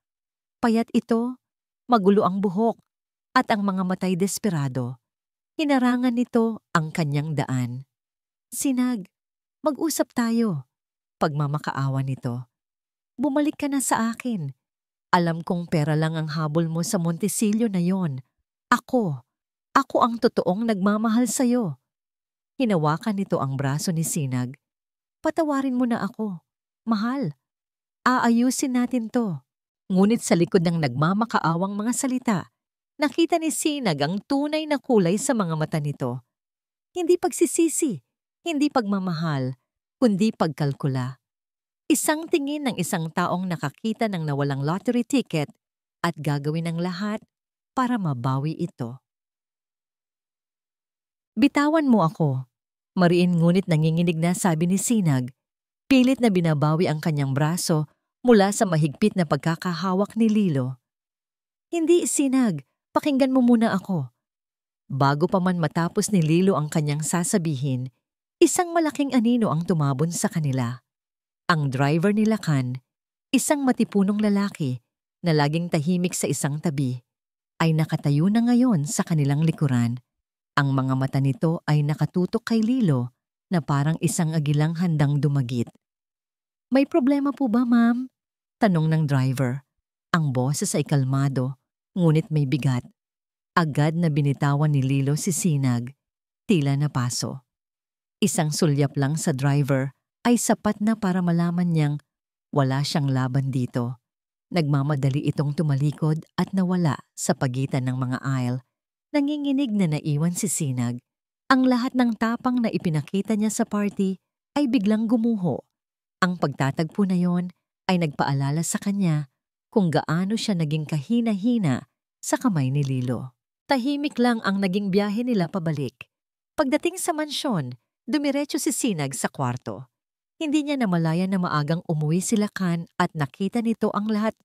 Payat ito, magulo ang buhok, at ang mga matay desperado. Hinarangan nito ang kanyang daan. Sinag, mag-usap tayo. Pagmamakaawa nito. Bumalik ka na sa akin. Alam kong pera lang ang habol mo sa Montesillo na yon. Ako ang totoong nagmamahal sa'yo. Hinawakan nito ang braso ni Sinag. Patawarin mo na ako. Mahal, aayusin natin to. Ngunit sa likod ng nagmamakaawang mga salita, nakita ni Sinag ang tunay na kulay sa mga mata nito. Hindi pagsisisi, hindi pagmamahal, kundi pagkalkula. Isang tingin ng isang taong nakakita ng nawalang lottery ticket at gagawin ang lahat para mabawi ito. Bitawan mo ako. Mariin ngunit nanginginig na sabi ni Sinag. Pilit na binabawi ang kanyang braso mula sa mahigpit na pagkakahawak ni Lilo. Hindi, Sinag. Pakinggan mo muna ako. Bago pa man matapos ni Lilo ang kanyang sasabihin, isang malaking anino ang tumabon sa kanila. Ang driver ni Lacan, isang matipunong lalaki na laging tahimik sa isang tabi, ay nakatayo na ngayon sa kanilang likuran. Ang mga mata nito ay nakatutok kay Lilo na parang isang agilang handang dumagit. May problema po ba, ma'am? Tanong ng driver. Ang boses ay kalmado, ngunit may bigat. Agad na binitawan ni Lilo si Sinag, tila napaso. Isang sulyap lang sa driver ay sapat na para malaman niyang wala siyang laban dito. Nagmamadali itong tumalikod at nawala sa pagitan ng mga aisle. Nanginginig na naiwan si Sinag. Ang lahat ng tapang na ipinakita niya sa party ay biglang gumuho. Ang pagtatagpo na yon ay nagpaalala sa kanya kung gaano siya naging kahina-hina sa kamay ni Lilo. Tahimik lang ang naging biyahe nila pabalik. Pagdating sa mansyon, dumiretso si Sinag sa kwarto. Hindi niya namalayan na maagang umuwi si Lacan at nakita nito ang lahat.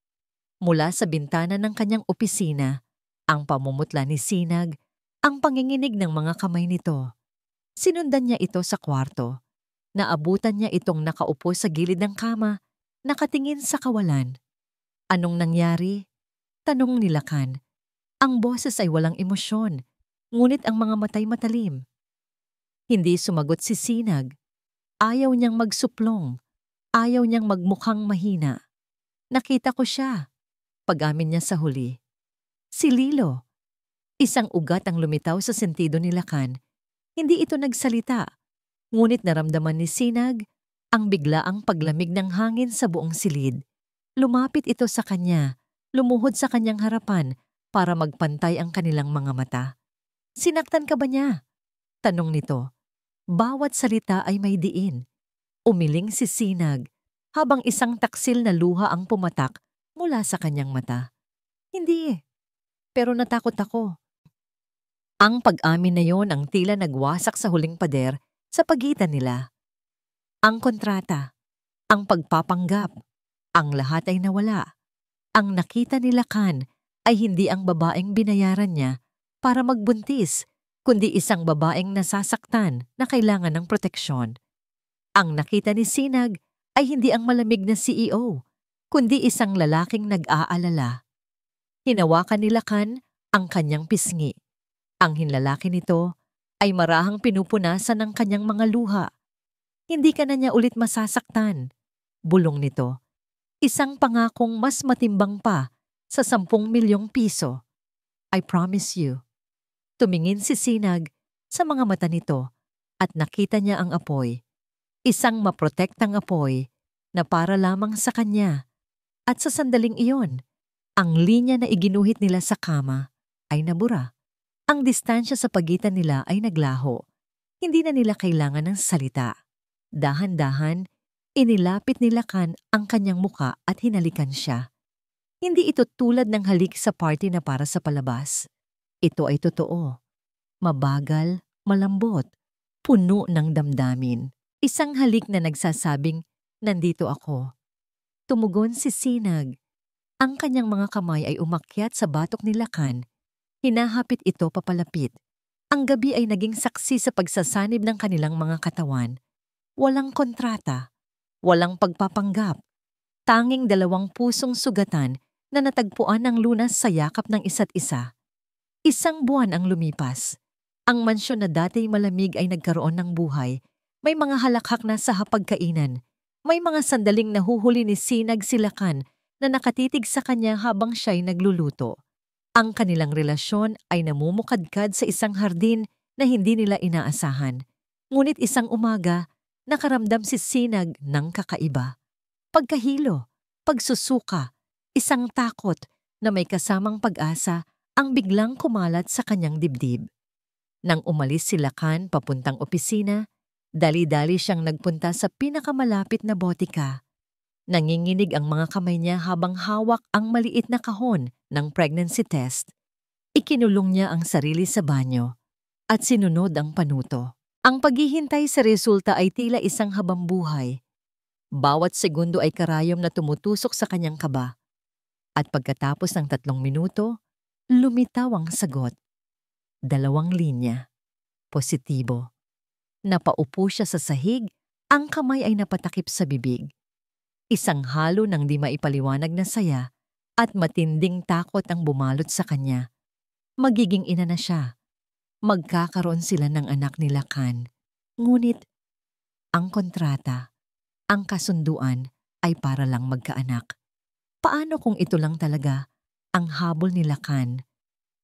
Mula sa bintana ng kanyang opisina, ang pamumutla ni Sinag, ang panginginig ng mga kamay nito. Sinundan niya ito sa kwarto. Naabutan niya itong nakaupo sa gilid ng kama, nakatingin sa kawalan. Anong nangyari? Tanong ni Lacan. Ang boses ay walang emosyon, ngunit ang mga matay matalim. Hindi sumagot si Sinag. Ayaw niyang magsuplong. Ayaw niyang magmukhang mahina. Nakita ko siya. Pag-amin niya sa huli. Si Lilo. Isang ugat ang lumitaw sa sentido ni Lacan. Hindi ito nagsalita. Ngunit naramdaman ni Sinag ang biglaang paglamig ng hangin sa buong silid. Lumapit ito sa kanya, lumuhod sa kanyang harapan para magpantay ang kanilang mga mata. Sinaktan ka ba niya? Tanong nito. Bawat salita ay may diin. Umiling si Sinag habang isang taksil na luha ang pumatak mula sa kanyang mata. Hindi, pero natakot ako. Ang pag-amin na yon ang tila nagwasak sa huling pader sa pagitan nila. Ang kontrata, ang pagpapanggap, ang lahat ay nawala. Ang nakita ni Lacan ay hindi ang babaeng binayaran niya para magbuntis, kundi isang babaeng nasasaktan na kailangan ng proteksyon. Ang nakita ni Sinag ay hindi ang malamig na CEO, kundi isang lalaking nag-aalala. Hinawakan ni Lacan ang kanyang pisngi. Ang hinlalaki nito ay marahang pinupunasan ng kanyang mga luha. Hindi ka na niya ulit masasaktan. Bulong nito. Isang pangakong mas matimbang pa sa 10 milyong piso. I promise you. Tumingin si Sinag sa mga mata nito at nakita niya ang apoy. Isang maprotektang apoy na para lamang sa kanya. At sa sandaling iyon, ang linya na iginuhit nila sa kama ay nabura. Ang distansya sa pagitan nila ay naglaho. Hindi na nila kailangan ng salita. Dahan-dahan, inilapit ni Lacan ang kanyang muka at hinalikan siya. Hindi ito tulad ng halik sa party na para sa palabas. Ito ay totoo. Mabagal, malambot, puno ng damdamin. Isang halik na nagsasabing, nandito ako. Tumugon si Sinag. Ang kanyang mga kamay ay umakyat sa batok ni Lacan. Hinahapit ito papalapit. Ang gabi ay naging saksi sa pagsasanib ng kanilang mga katawan. Walang kontrata, walang pagpapanggap. Tanging 2 pusong sugatan na natagpuan ng lunas sa yakap ng isa't isa. Isang buwan ang lumipas. Ang mansyon na dati malamig ay nagkaroon ng buhay. May mga halakhak na sa hapagkainan. May mga sandaling nahuhuli ni Sinag Silakan na nakatitig sa kanya habang siya'y nagluluto. Ang kanilang relasyon ay namumukadkad sa isang hardin na hindi nila inaasahan. Ngunit isang umaga, nakaramdam si Sinag ng kakaiba. Pagkahilo, pagsusuka, isang takot na may kasamang pag-asa ang biglang kumalat sa kanyang dibdib. Nang umalis si Lakan papuntang opisina, dali-dali siyang nagpunta sa pinakamalapit na botika. Nanginginig ang mga kamay niya habang hawak ang maliit na kahon ng pregnancy test. Ikinulong niya ang sarili sa banyo at sinunod ang panuto. Ang paghihintay sa resulta ay tila isang habambuhay. Bawat segundo ay karayom na tumutusok sa kanyang kaba. At pagkatapos ng 3 minuto, lumitaw ang sagot. 2 linya. Positibo. Napaupo siya sa sahig, ang kamay ay napatakip sa bibig. Isang halo ng di maipaliwanag na saya at matinding takot ang bumalot sa kanya. Magiging ina na siya. Magkakaroon sila ng anak ni Lakan. Ngunit, ang kontrata, ang kasunduan ay para lang magkaanak. Paano kung ito lang talaga ang habol ni Lakan?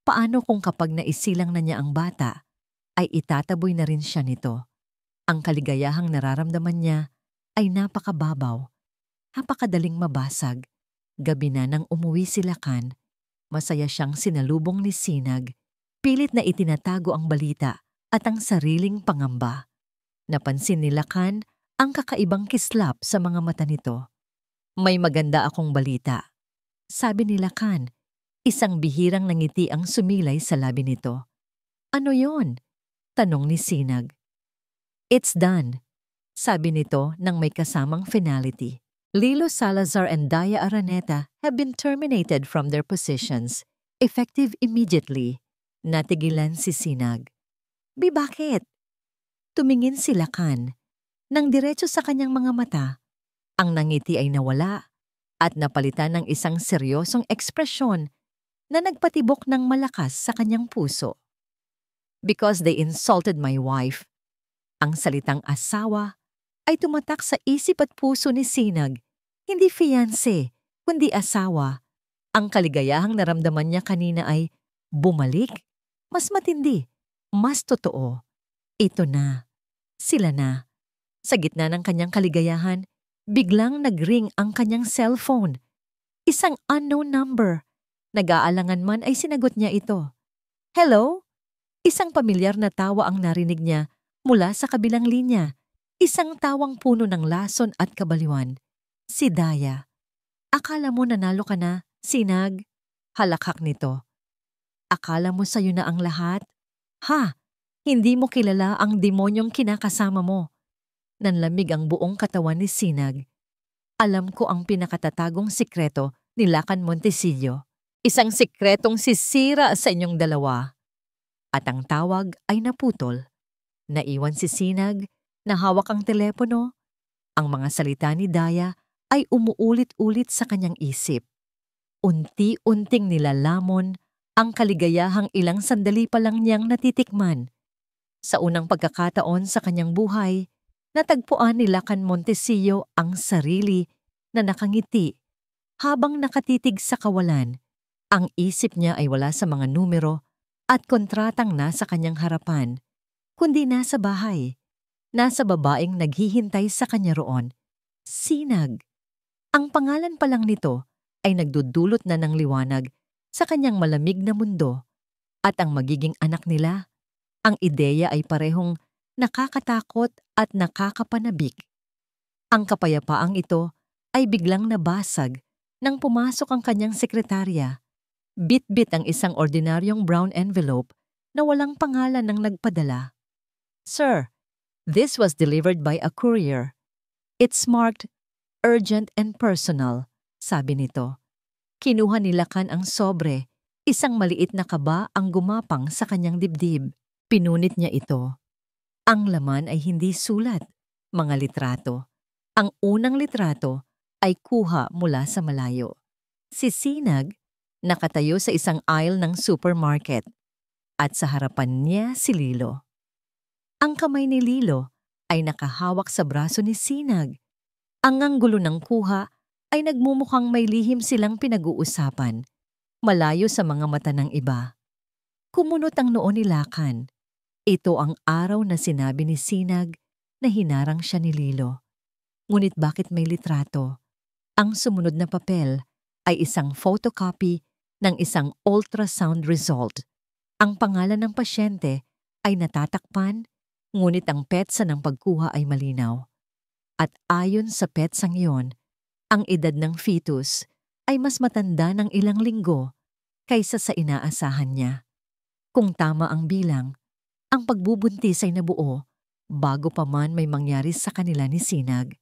Paano kung kapag naisilang na niya ang bata, ay itataboy na rin siya nito? Ang kaligayahang nararamdaman niya ay napakababaw, napakadaling mabasag. Gabi na nang umuwi si Lakan, masaya siyang sinalubong ni Sinag. Pilit na itinatago ang balita at ang sariling pangamba. Napansin ni Lakan ang kakaibang kislap sa mga mata nito. May maganda akong balita, sabi ni Lakan. Isang bihirang nangiti ang sumilay sa labi nito. Ano yon? Tanong ni Sinag. It's done, sabi nito nang may kasamang finality. Lilo Salazar and Daya Araneta have been terminated from their positions, effective immediately. Natigilan si Sinag. Bakit? Tumingin si Lakan. Nang diretso sa kanyang mga mata, ang nangiti ay nawala at napalitan ng isang seryosong ekspresyon na nagpatibok ng malakas sa kanyang puso. Because they insulted my wife. Ang salitang asawa ay tumatak sa isip at puso ni Sinag. Hindi fiancé, kundi asawa. Ang kaligayahang naramdaman niya kanina ay bumalik. Mas matindi, mas totoo. Ito na. Sila na. Sa gitna ng kanyang kaligayahan, biglang nag-ring ang kanyang cellphone. Isang unknown number. Nag-aalangan man ay sinagot niya ito. Hello? Isang pamilyar na tawa ang narinig niya mula sa kabilang linya. Isang tawang puno ng lason at kabaliwan. Si Daya. Akala mo nanalo ka na, Sinag? Halakhak nito. Akala mo sa'yo na ang lahat? Ha? Hindi mo kilala ang demonyong kinakasama mo. Nanlamig ang buong katawan ni Sinag. Alam ko ang pinakatatagong sikreto ni Lakan Montecillo. Isang sikretong sisira sa inyong dalawa. At ang tawag ay naputol. Naiwan si Sinag, na hawak ang telepono. Ang mga salita ni Daya ay umuulit-ulit sa kanyang isip. Unti-unting nilalamon ang kaligayahang ilang sandali pa lang niyang natitikman. Sa unang pagkakataon sa kanyang buhay, natagpuan ni Lakan Montecillo ang sarili na nakangiti habang nakatitig sa kawalan. Ang isip niya ay wala sa mga numero at kontratang nasa kanyang harapan, kundi nasa bahay. Nasa babaeng naghihintay sa kanya roon. Sinag. Ang pangalan pa lang nito ay nagdudulot na ng liwanag sa kanyang malamig na mundo. At ang magiging anak nila, ang ideya ay parehong nakakatakot at nakakapanabik. Ang kapayapaang ito ay biglang nabasag nang pumasok ang kanyang sekretarya. Bit-bit ang isang ordinaryong brown envelope na walang pangalan ng nagpadala. Sir, this was delivered by a courier. It's marked urgent and personal, sabi nito. Kinuha ni Lakan ang sobre. Isang maliit na kaba ang gumapang sa kanyang dibdib. Pinunit niya ito. Ang laman ay hindi sulat, mga litrato. Ang unang litrato ay kuha mula sa malayo. Si Sinag, nakatayo sa isang aisle ng supermarket. at sa harapan niya si Lilo. Ang kamay ni Lilo ay nakahawak sa braso ni Sinag. Ang anggulo ng kuha ay nagmumukhang may lihim silang pinag-uusapan, malayo sa mga mata ng iba. Kumunot ang noo ni Lakan. Ito ang araw na sinabi ni Sinag na hinarang siya ni Lilo. Ngunit bakit may litrato? Ang sumunod na papel ay isang photocopy ng isang ultrasound result. Ang pangalan ng pasyente ay natatakpan, ngunit ang petsa ng pagkuha ay malinaw. At ayon sa petsang iyon, ang edad ng fetus ay mas matanda ng ilang linggo kaysa sa inaasahan niya. Kung tama ang bilang, ang pagbubuntis ay nabuo bago pa man may mangyari sa kanila ni Sinag.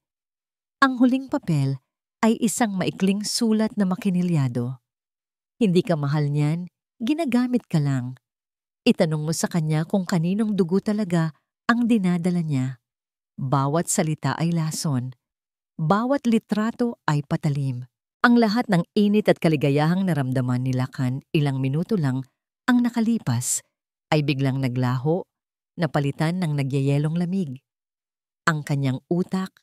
Ang huling papel ay isang maikling sulat na makinilyado. Hindi ka mahal niyan, ginagamit ka lang. Itanong mo sa kanya kung kaninong dugo talaga ang dinadala niya. Bawat salita ay lason. Bawat litrato ay patalim. Ang lahat ng init at kaligayahang naramdaman ni Lakan ilang minuto lang ang nakalipas ay biglang naglaho, napalitan ng nagyayelong lamig. Ang kanyang utak,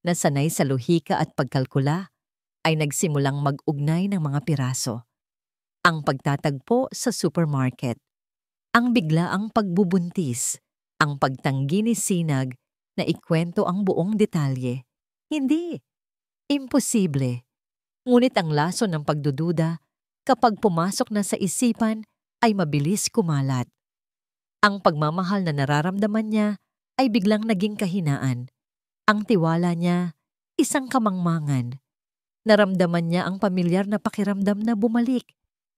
na sanay sa lohika at pagkalkula, ay nagsimulang mag-ugnay ng mga piraso. Ang pagtatagpo sa supermarket, ang biglaang pagbubuntis, ang pagtanggi ni Sinag na ikwento ang buong detalye. Hindi. Imposible. Ngunit ang lason ng pagdududa, kapag pumasok na sa isipan, ay mabilis kumalat. Ang pagmamahal na nararamdaman niya ay biglang naging kahinaan. Ang tiwala niya, isang kamangmangan. Naramdaman niya ang pamilyar na pakiramdam na bumalik.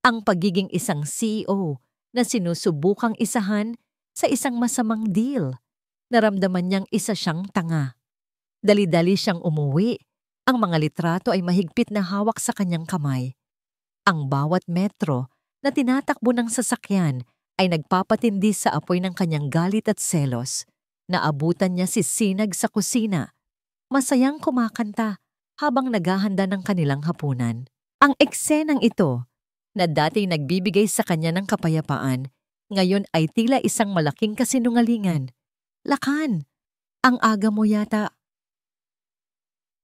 Ang pagiging isang CEO na sinusubukang isahan sa isang masamang deal. Naramdaman niyang isa siyang tanga. Dali-dali siyang umuwi. Ang mga litrato ay mahigpit na hawak sa kanyang kamay. Ang bawat metro na tinatakbo ng sasakyan ay nagpapatindi sa apoy ng kanyang galit at selos. Naabutan niya si Sinag sa kusina. Masayang kumakanta habang naghahanda ng kanilang hapunan. Ang eksenang ito, na dati nagbibigay sa kanya ng kapayapaan, ngayon ay tila isang malaking kasinungalingan. Lakan, ang aga mo yata.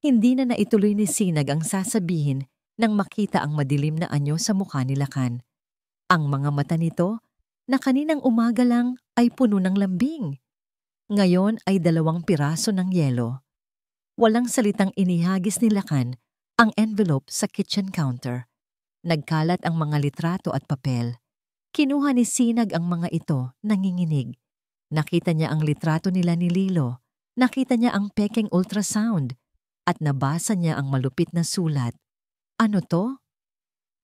Hindi na naituloy ni Sinag ang sasabihin nang makita ang madilim na anyo sa mukha ni Lakan. Ang mga mata nito, na kaninang umaga lang ay puno ng lambing. Ngayon ay 2 piraso ng yelo. Walang salitang inihagis ni Lakan ang envelope sa kitchen counter. Nagkalat ang mga litrato at papel. Kinuha ni Sinag ang mga ito, nanginginig. Nakita niya ang litrato nila ni Lilo. Nakita niya ang pekeng ultrasound. At nabasa niya ang malupit na sulat. Ano to?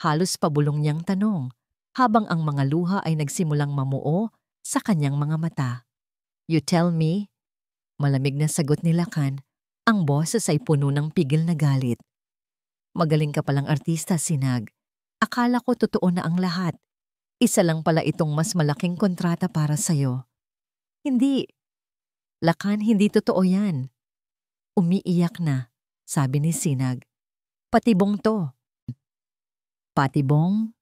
Halos pabulong niyang tanong, habang ang mga luha ay nagsimulang mamuo sa kanyang mga mata. You tell me? Malamig na sagot ni Lakan. Ang boses ay puno ng pigil na galit. Magaling ka palang artista, Sinag. Akala ko totoo na ang lahat. Isa lang pala itong mas malaking kontrata para sa'yo. Hindi. Lakan, hindi totoo yan. Umiiyak na, sabi ni Sinag. Patibong to. Patibong?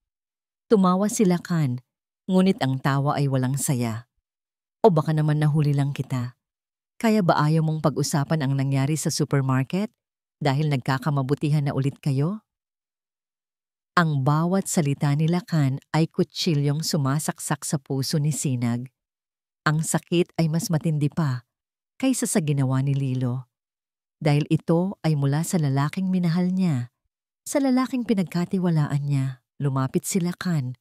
Tumawa si Lakan, ngunit ang tawa ay walang saya. O baka naman nahuli lang kita. Kaya ba ayaw mong pag-usapan ang nangyari sa supermarket dahil nagkakamabutihan na ulit kayo? Ang bawat salita ni Lakan ay kutsilyong sumasaksak sa puso ni Sinag. Ang sakit ay mas matindi pa kaysa sa ginawa ni Lilo. Dahil ito ay mula sa lalaking minahal niya, sa lalaking pinagkatiwalaan niya. Lumapit si Lakan.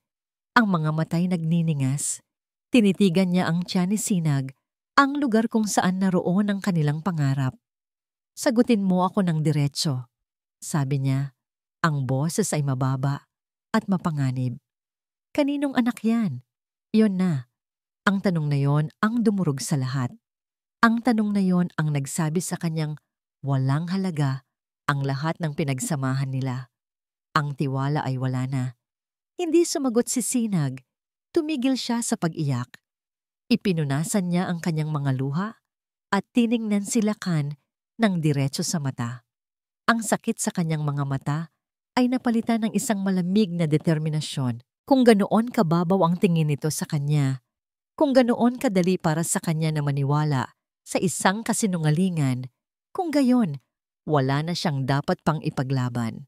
Ang mga matay nagniningas. Tinitigan niya ang tiyan ni Sinag, ang lugar kung saan naroon ang kanilang pangarap. Sagutin mo ako ng diretso, sabi niya. Ang boses ay mababa at mapanganib. Kaninong anak yan? Yon na. Ang tanong na yon ang dumurog sa lahat. Ang tanong na yon ang nagsabi sa kanyang walang halaga ang lahat ng pinagsamahan nila. Ang tiwala ay wala na. Hindi sumagot si Sinag. Tumigil siya sa pag-iyak. Ipinunasan niya ang kanyang mga luha at tiningnan si Lakan ng diretso sa mata. Ang sakit sa kanyang mga mata ay napalitan ng isang malamig na determinasyon. Kung ganoon kababaw ang tingin nito sa kanya, kung ganoon kadali para sa kanya na maniwala sa isang kasinungalingan, kung gayon, wala na siyang dapat pang ipaglaban.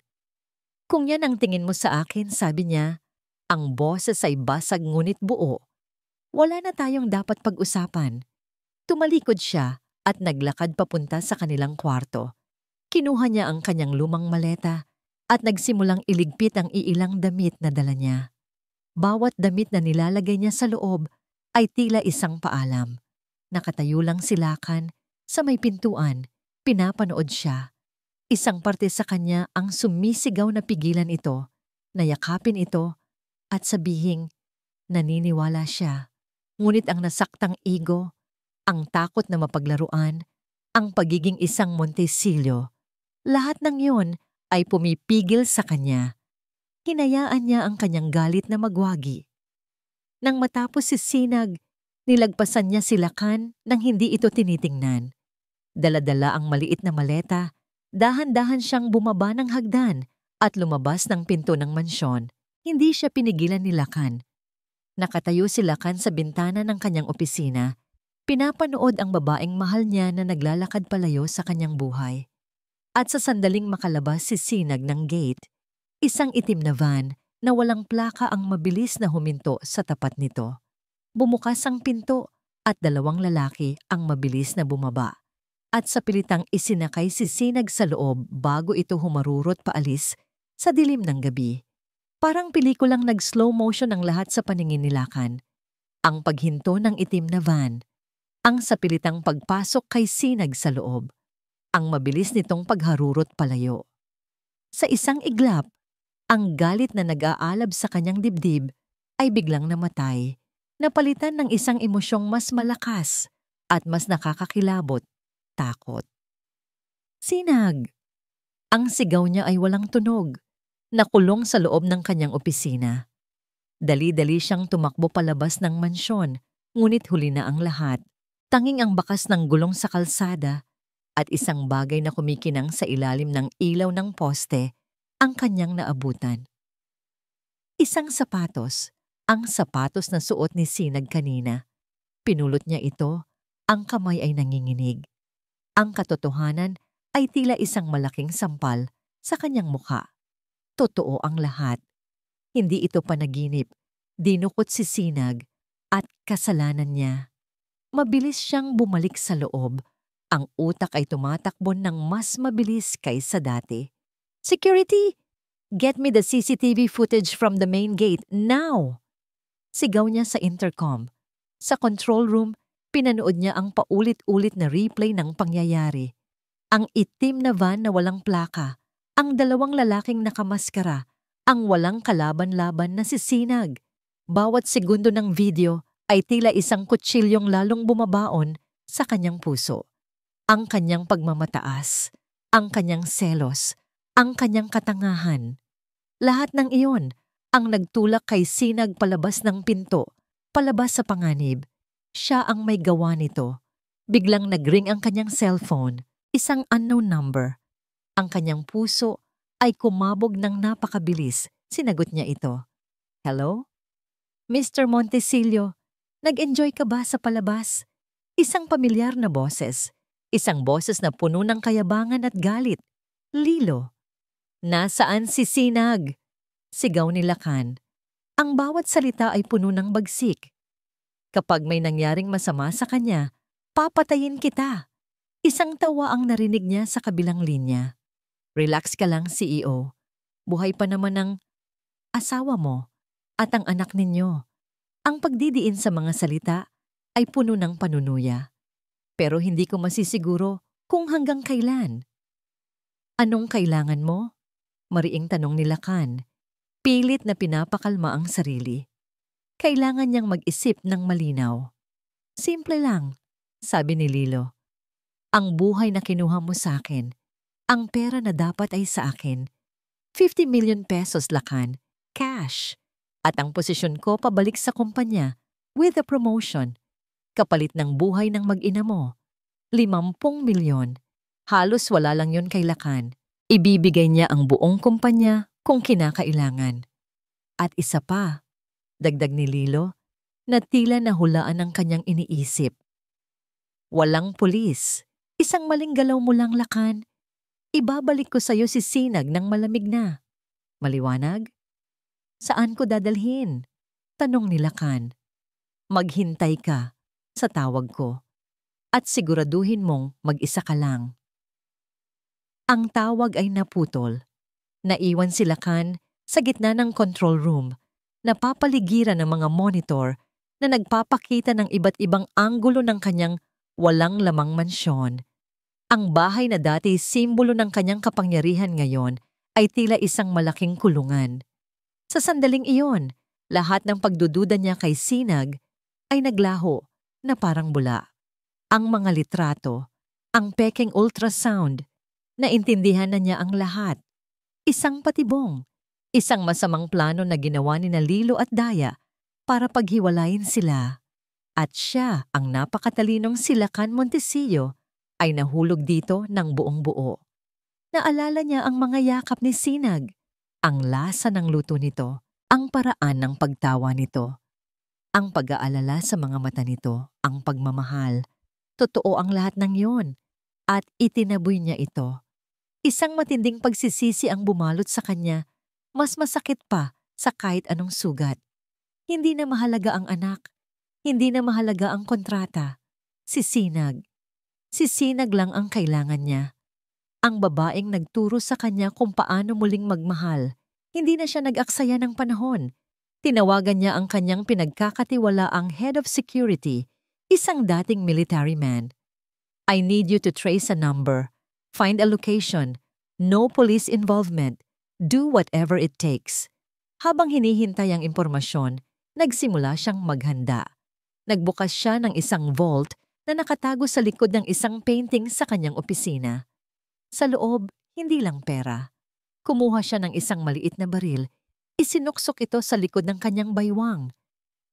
Kung yan ang tingin mo sa akin, sabi niya, ang boses ay basag ngunit buo. Wala na tayong dapat pag-usapan. Tumalikod siya at naglakad papunta sa kanilang kwarto. Kinuha niya ang kanyang lumang maleta at nagsimulang iligpit ang iilang damit na dala niya. Bawat damit na nilalagay niya sa loob ay tila isang paalam. Nakatayo lang si Lakan sa may pintuan, pinapanood siya. Isang parte sa kanya ang sumisigaw na pigilan ito, na yakapin ito at sabihing naniniwala siya. Ngunit ang nasaktang ego, ang takot na mapaglaruan, ang pagiging isang Montesillo, lahat ng iyon ay pumipigil sa kanya. Hinayaan niya ang kanyang galit na magwagi. Nang matapos si Sinag, nilagpasan niya si Lakan nang hindi ito tinitingnan. Dala-dala ang maliit na maleta, dahan-dahan siyang bumaba ng hagdan at lumabas ng pinto ng mansyon. Hindi siya pinigilan ni Lakan. Nakatayo si Lakan sa bintana ng kanyang opisina. Pinapanood ang babaeng mahal niya na naglalakad palayo sa kanyang buhay. At sa sandaling makalabas si Sinag ng gate, isang itim na van na walang plaka ang mabilis na huminto sa tapat nito. Bumukas ang pinto at dalawang lalaki ang mabilis na bumaba. At sa pilitang isinakay si Sinag sa loob bago ito humarurot paalis sa dilim ng gabi. Parang pelikulang nag-slow motion ang lahat sa paningin ni Lakan. Ang paghinto ng itim na van, ang sapilitang pagpasok kay Sinag sa loob, ang mabilis nitong pagharurot palayo. Sa isang iglap, ang galit na nag-aalab sa kanyang dibdib ay biglang namatay, napalitan ng isang emosyong mas malakas at mas nakakakilabot, takot. Sinag! Ang sigaw niya ay walang tunog, nakulong sa loob ng kanyang opisina. Dali-dali siyang tumakbo palabas ng mansyon, ngunit huli na ang lahat. Tanging ang bakas ng gulong sa kalsada at isang bagay na kumikinang sa ilalim ng ilaw ng poste ang kanyang naabutan. Isang sapatos, ang sapatos na suot ni Sinag kanina. Pinulot niya ito, ang kamay ay nanginginig. Ang katotohanan ay tila isang malaking sampal sa kanyang mukha. Totoo ang lahat. Hindi ito panaginip, dinukot si Sinag at kasalanan niya. Mabilis siyang bumalik sa loob. Ang utak ay tumatakbo ng mas mabilis kaysa dati. Security! Get me the CCTV footage from the main gate, now! Sigaw niya sa intercom. Sa control room, pinanood niya ang paulit-ulit na replay ng pangyayari. Ang itim na van na walang plaka, ang dalawang lalaking nakamaskara, ang walang kalaban-laban na si Sinag. Bawat segundo ng video ay tila isang kutsilyong lalong bumabaon sa kanyang puso. Ang kanyang pagmamataas, ang kanyang selos, ang kanyang katangahan. Lahat ng iyon ang nagtulak kay Sinag palabas ng pinto, palabas sa panganib. Siya ang may gawa nito. Biglang nagring ang kanyang cellphone, isang unknown number. Ang kanyang puso ay kumabog ng napakabilis. Sinagot niya ito. Hello? Mr. Montesillo, nag-enjoy ka ba sa palabas? Isang pamilyar na boses. Isang boses na puno ng kayabangan at galit. Lilo. Nasaan si Sinag? Sigaw ni Lakan. Ang bawat salita ay puno ng bagsik. Kapag may nangyaring masama sa kanya, papatayin kita. Isang tawa ang narinig niya sa kabilang linya. Relax ka lang, CEO. Buhay pa naman ang asawa mo at ang anak ninyo. Ang pagdidiin sa mga salita ay puno ng panunuya. Pero hindi ko masisiguro kung hanggang kailan. Anong kailangan mo? Mariing tanong ni Lakan. Pilit na pinapakalma ang sarili. Kailangan niyang mag-isip ng malinaw. Simple lang, sabi ni Lilo. Ang buhay na kinuha mo sa akin, ang pera na dapat ay sa akin. 50 million pesos, Lakan, cash. At ang posisyon ko pabalik sa kumpanya with a promotion. Kapalit ng buhay ng mag-ina mo. 50 milyon. Halos wala lang yun kay Lakan. Ibibigay niya ang buong kumpanya kung kinakailangan. At isa pa, Dagdag ni Lilo na tila nahulaan ang kanyang iniisip. Walang pulis. Isang maling galaw mo lang, Lakan. Ibabalik ko sa'yo si Sinag ng malamig na. Maliwanag? Saan ko dadalhin? Tanong ni Lakan. Maghintay ka sa tawag ko at siguraduhin mong mag-isa ka lang. Ang tawag ay naputol. Naiwan si Lakan sa gitna ng control room, napapaligiran ng mga monitor na nagpapakita ng iba't ibang anggulo ng kanyang walang lamang mansyon. Ang bahay na dati simbolo ng kanyang kapangyarihan ngayon ay tila isang malaking kulungan. Sa sandaling iyon, lahat ng pagdududa niya kay Sinag ay naglaho na parang bula. Ang mga litrato, ang peking ultrasound, naintindihan na niya ang lahat. Isang patibong, isang masamang plano na ginawa ni Lilo at Daya para paghiwalayin sila. At siya, ang napakatalinong si Lakan Montecillo, ay nahulog dito ng buong buo. Naalala niya ang mga yakap ni Sinag, ang lasa ng luto nito, ang paraan ng pagtawa nito, ang pag-aalala sa mga mata nito, ang pagmamahal. Totoo ang lahat ng yon at itinaboy niya ito. Isang matinding pagsisisi ang bumalot sa kanya, mas masakit pa sa kahit anong sugat. Hindi na mahalaga ang anak, hindi na mahalaga ang kontrata. Si Sinag. Si Sinag lang ang kailangan niya. Ang babaeng nagturo sa kanya kung paano muling magmahal. Hindi na siya nag-aksaya ng panahon. Tinawagan niya ang kanyang pinagkakatiwalaang head of security, isang dating military man. I need you to trace a number, find a location, no police involvement, do whatever it takes. Habang hinihintay ang impormasyon, nagsimula siyang maghanda. Nagbukas siya ng isang vault na nakatago sa likod ng isang painting sa kanyang opisina. Sa loob, hindi lang pera. Kumuha siya ng isang maliit na baril, isinuksok ito sa likod ng kanyang baywang.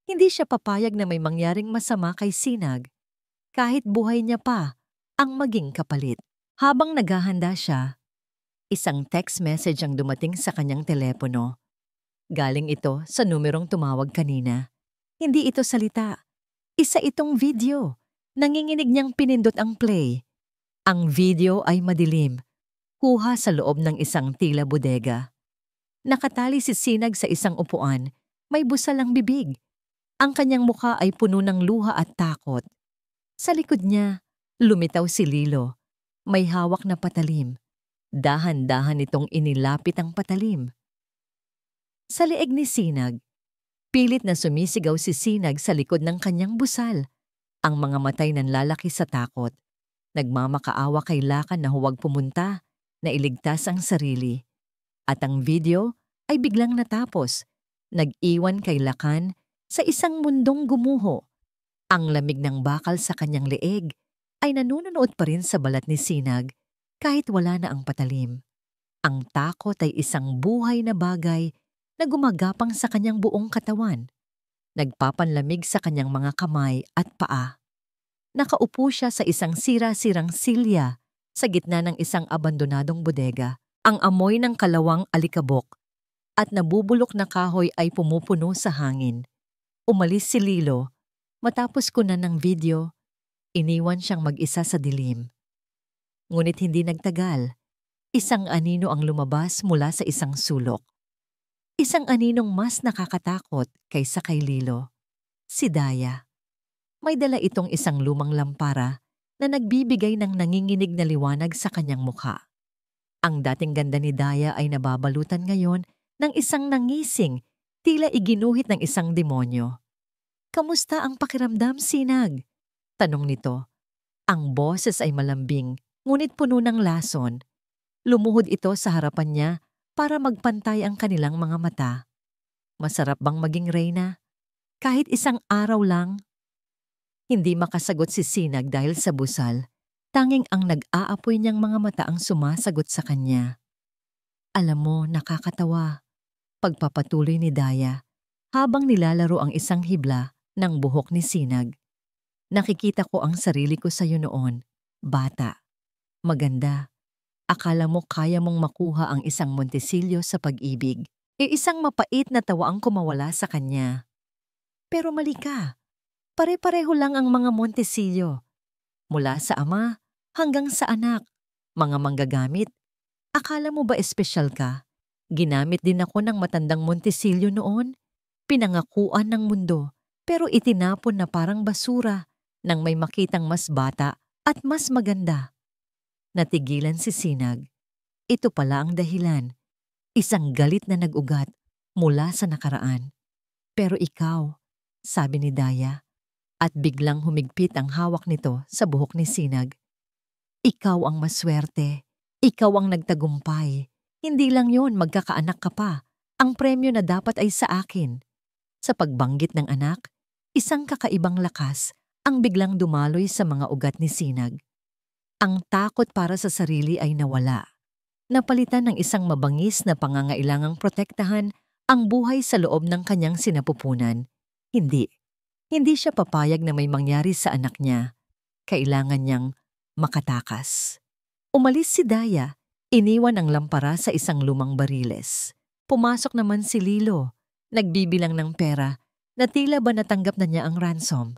Hindi siya papayag na may mangyaring masama kay Sinag, kahit buhay niya pa ang maging kapalit. Habang naghahanda siya, isang text message ang dumating sa kanyang telepono. Galing ito sa numerong tumawag kanina. Hindi ito salita. Isa itong video. Nanginginig niyang pinindot ang play. Ang video ay madilim. Kuha sa loob ng isang tila bodega. Nakatali si Sinag sa isang upuan. May busal ang bibig. Ang kanyang mukha ay puno ng luha at takot. Sa likod niya, lumitaw si Lilo. May hawak na patalim. Dahan-dahan itong inilapit ang patalim. Sa leeg ni Sinag, pilit na sumisigaw si Sinag sa likod ng kanyang busal. Ang mga matay nanlalaki sa takot. Nagmamakaawa kay Lakan na huwag pumunta, na iligtas ang sarili. At ang video ay biglang natapos. Nag-iwan kay Lakan sa isang mundong gumuho. Ang lamig ng bakal sa kanyang leeg ay nanunuot pa rin sa balat ni Sinag kahit wala na ang patalim. Ang takot ay isang buhay na bagay na gumagapang sa kanyang buong katawan. Nagpapanlamig sa kanyang mga kamay at paa. Nakaupo siya sa isang sira-sirang silya sa gitna ng isang abandonadong bodega. Ang amoy ng kalawang alikabok at nabubulok na kahoy ay pumupuno sa hangin. Umalis si Lilo. Matapos kunan ng video, iniwan siyang mag-isa sa dilim. Ngunit hindi nagtagal. Isang anino ang lumabas mula sa isang sulok. Isang aninong mas nakakatakot kaysa kay Lilo. Si Daya. May dala itong isang lumang lampara na nagbibigay ng nanginginig na liwanag sa kanyang mukha. Ang dating ganda ni Daya ay nababalutan ngayon ng isang nangising, tila iginuhit ng isang demonyo. "Kamusta ang pakiramdam, Sinag?" tanong nito. Ang boses ay malambing, ngunit puno ng lason. Lumuhod ito sa harapan niya para magpantay ang kanilang mga mata. "Masarap bang maging reyna? Kahit isang araw lang?" Hindi makasagot si Sinag dahil sa busal. Tanging ang nag-aapoy niyang mga mata ang sumasagot sa kanya. "Alam mo, nakakatawa," pagpapatuloy ni Daya habang nilalaro ang isang hibla ng buhok ni Sinag. "Nakikita ko ang sarili ko sa iyo noon, bata. Maganda. Akala mo kaya mong makuha ang isang Montecillo sa pag-ibig. Isang mapait na tawa ang kumawala sa kanya. Pero mali ka. Pare-pareho lang ang mga Montesillo. Mula sa ama hanggang sa anak, mga manggagamit. Akala mo ba espesyal ka? Ginamit din ako ng matandang Montesillo noon. Pinangakuan ng mundo, pero itinapon na parang basura nang may makitang mas bata at mas maganda. Natigilan si Sinag. Ito pala ang dahilan. Isang galit na nag-ugat mula sa nakaraan. Pero ikaw, sabi ni Daya, at biglang humigpit ang hawak nito sa buhok ni Sinag. Ikaw ang maswerte. Ikaw ang nagtagumpay. Hindi lang yon, magkakaanak ka pa. Ang premyo na dapat ay sa akin. Sa pagbanggit ng anak, isang kakaibang lakas ang biglang dumaloy sa mga ugat ni Sinag. Ang takot para sa sarili ay nawala. Napalitan ng isang mabangis na pangangailangang protektahan ang buhay sa loob ng kanyang sinapupunan. Hindi siya papayag na may mangyari sa anak niya. Kailangan niyang makatakas. Umalis si Daya, iniwan ang lampara sa isang lumang bariles. Pumasok naman si Lilo, nagbibilang ng pera na tila ba natanggap na niya ang ransom.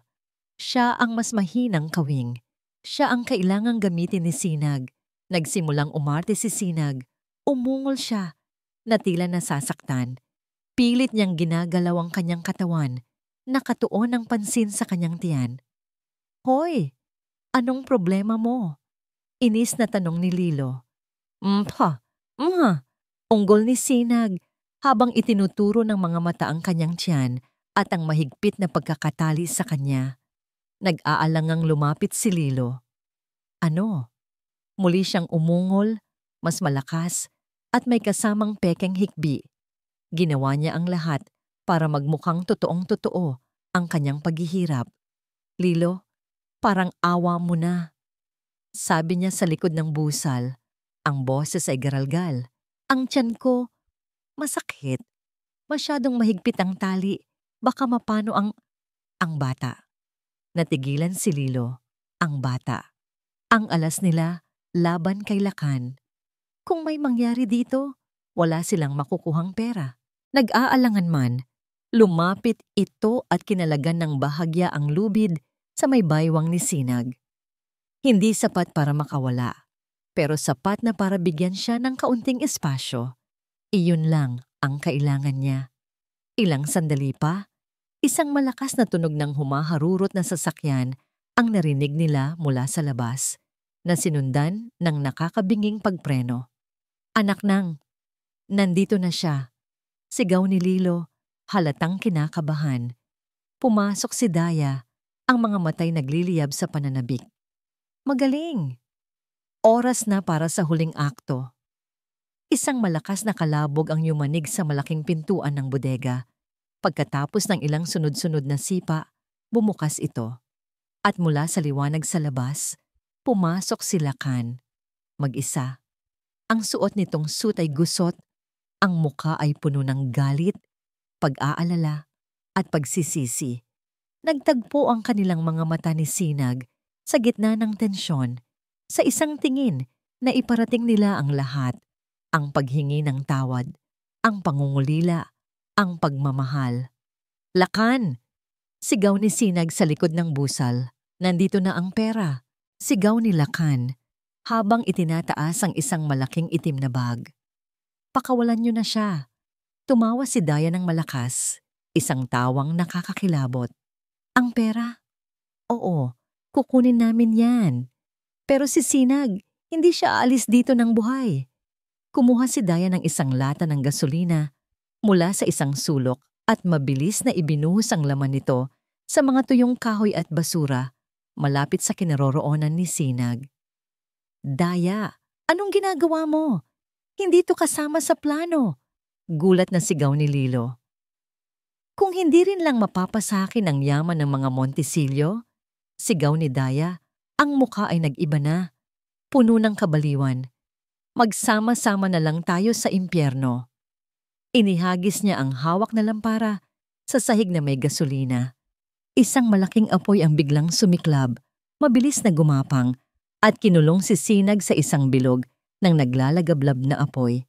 Siya ang mas mahinang kawing. Siya ang kailangang gamitin ni Sinag. Nagsimulang umarte si Sinag. Umungol siya, na tila nasasaktan. Pilit niyang ginagalaw ang kanyang katawan, nakatuon ang pansin sa kanyang tiyan. Hoy, anong problema mo? Inis na tanong ni Lilo. Unggol ni Sinag habang itinuturo ng mga mata ang kanyang tiyan at ang mahigpit na pagkakatali sa kanya. Nag-aalangang lumapit si Lilo. Ano? Muli siyang umungol, mas malakas, at may kasamang pekeng hikbi. Ginawa niya ang lahat para magmukhang totoong-totoo ang kanyang paghihirap. Lilo, parang awa mo na. Sabi niya sa likod ng busal. Ang boses ay garalgal. Ang tiyan ko, masakit. Masyadong mahigpit ang tali. Baka mapano ang bata. Natigilan si Lilo. Ang bata. Ang alas nila laban kay Lakan. Kung may mangyari dito, wala silang makukuhang pera. Nag-aalangan man, lumapit ito at kinalagan ng bahagya ang lubid sa may baywang ni Sinag. Hindi sapat para makawala, pero sapat na para bigyan siya ng kaunting espasyo. Iyon lang ang kailangan niya. Ilang sandali pa, isang malakas na tunog ng humaharurot na sasakyan ang narinig nila mula sa labas, na sinundan ng nakakabinging pagpreno. Anak nang, nandito na siya. Sigaw ni Lilo, halatang kinakabahan. Pumasok si Daya, ang mga matay nagliliyab sa pananabik. Magaling! Oras na para sa huling akto. Isang malakas na kalabog ang yumanig sa malaking pintuan ng bodega. Pagkatapos ng ilang sunod-sunod na sipa, bumukas ito. At mula sa liwanag sa labas, pumasok si Lakan. Mag-isa. Ang suot nitong suit ay gusot, ang muka ay puno ng galit, pag-aalala, at pagsisisi. Nagtagpo ang kanilang mga mata ni Sinag sa gitna ng tensyon, sa isang tingin na iparating nila ang lahat, ang paghingi ng tawad, ang pangungulila, ang pagmamahal. Lakan! Sigaw ni Sinag sa likod ng busal. Nandito na ang pera. Sigaw ni Lakan habang itinataas ang isang malaking itim na bag. Pakawalan niyo na siya. Tumawa si Daya ng malakas, isang tawang nakakakilabot. Ang pera? Oo, kukunin namin yan. Pero si Sinag, hindi siya aalis dito ng buhay. Kumuha si Daya ng isang lata ng gasolina mula sa isang sulok at mabilis na ibinuhos ang laman nito sa mga tuyong kahoy at basura malapit sa kinaroroonan ni Sinag. Daya, anong ginagawa mo? Hindi to kasama sa plano. Gulat na sigaw ni Lilo. Kung hindi rin lang mapapasakin ang yaman ng mga Montesillo, sigaw ni Daya, ang mukha ay nag-iba na, puno ng kabaliwan. Magsama-sama na lang tayo sa impyerno. Inihagis niya ang hawak na lampara sa sahig na may gasolina. Isang malaking apoy ang biglang sumiklab, mabilis na gumapang, at kinulong si Sinag sa isang bilog ng naglalagablab na apoy.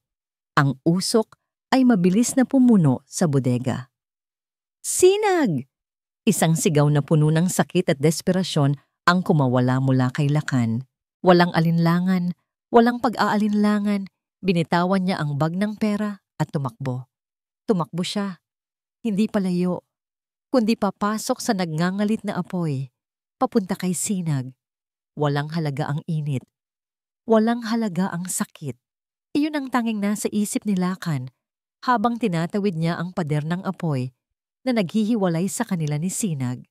Ang usok ay mabilis na pumuno sa bodega. Sinag! Isang sigaw na puno ng sakit at desperasyon ang kumawala mula kay Lakan. Walang alinlangan, walang pag-aalinlangan, binitawan niya ang bag ng pera at tumakbo. Tumakbo siya, hindi palayo, kundi papasok sa nagngangalit na apoy, papunta kay Sinag. Walang halaga ang init, walang halaga ang sakit. Iyon ang tanging nasa isip ni Lakan habang tinatawid niya ang pader ng apoy na naghihiwalay sa kanila ni Sinag.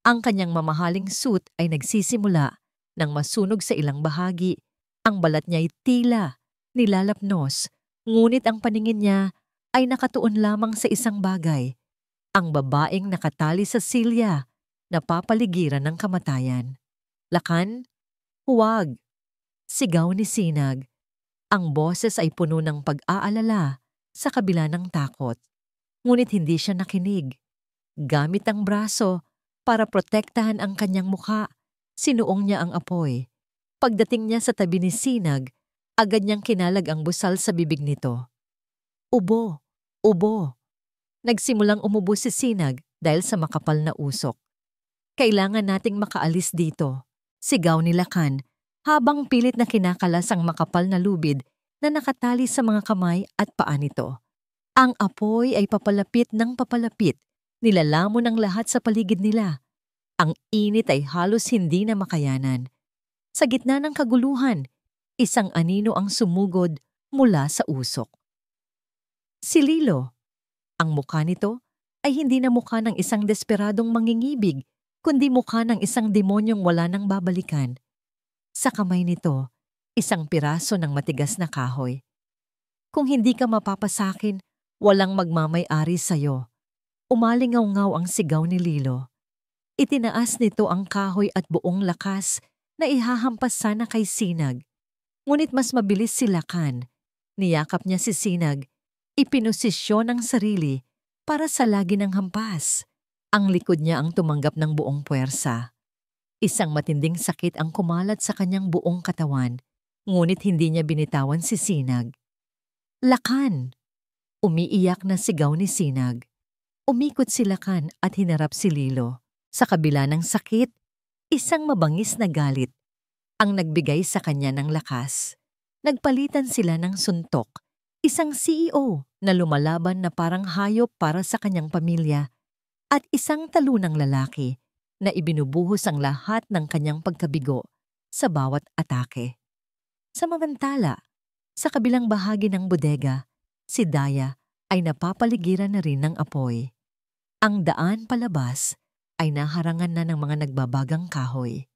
Ang kanyang mamahaling suit ay nagsisimula nang masunog sa ilang bahagi. Ang balat niya ay tila nilalapnos, ngunit ang paningin niya ay nakatuon lamang sa isang bagay, ang babaeng nakatali sa silya na papaligiran ng kamatayan. Lakan, huwag! Sigaw ni Sinag. Ang boses ay puno ng pag-aalala sa kabila ng takot. Ngunit hindi siya nakinig. Gamit ang braso para protektahan ang kanyang mukha, sinuong niya ang apoy. Pagdating niya sa tabi ni Sinag, agad niyang kinalag ang busal sa bibig nito. Ubo! Ubo! Nagsimulang umubo si Sinag dahil sa makapal na usok. Kailangan nating makaalis dito, sigaw ni Lakan habang pilit na kinakalas ang makapal na lubid na nakatali sa mga kamay at paa nito. Ang apoy ay papalapit ng papalapit, nilalamon ang lahat sa paligid nila. Ang init ay halos hindi na makayanan. Sa gitna ng kaguluhan, isang anino ang sumugod mula sa usok. Si Lilo. Ang mukha nito ay hindi na mukha ng isang desperadong mangingibig, kundi mukha ng isang demonyong wala nang babalikan. Sa kamay nito, isang piraso ng matigas na kahoy. Kung hindi ka mapapasakin, walang magmamay-ari sa'yo. Umalingaw-ngaw ang sigaw ni Lilo. Itinaas nito ang kahoy at buong lakas na ihahampas sana kay Sinag. Ngunit mas mabilis si Lakan. Niyakap niya si Sinag. Ipinosisyon ang sarili para sa lagi ng hampas. Ang likod niya ang tumanggap ng buong puwersa. Isang matinding sakit ang kumalat sa kanyang buong katawan, ngunit hindi niya binitawan si Sinag. Lakan! Umiiyak na sigaw ni Sinag. Umikot si Lakan at hinarap si Lilo. Sa kabila ng sakit, isang mabangis na galit ang nagbigay sa kanya ng lakas. Nagpalitan sila ng suntok, isang CEO na lumalaban na parang hayop para sa kanyang pamilya at isang talunang lalaki na ibinubuhos ang lahat ng kanyang pagkabigo sa bawat atake. Samantala, sa kabilang bahagi ng bodega, si Daya ay napapaligiran na rin ng apoy. Ang daan palabas ay naharangan na ng mga nagbabagang kahoy.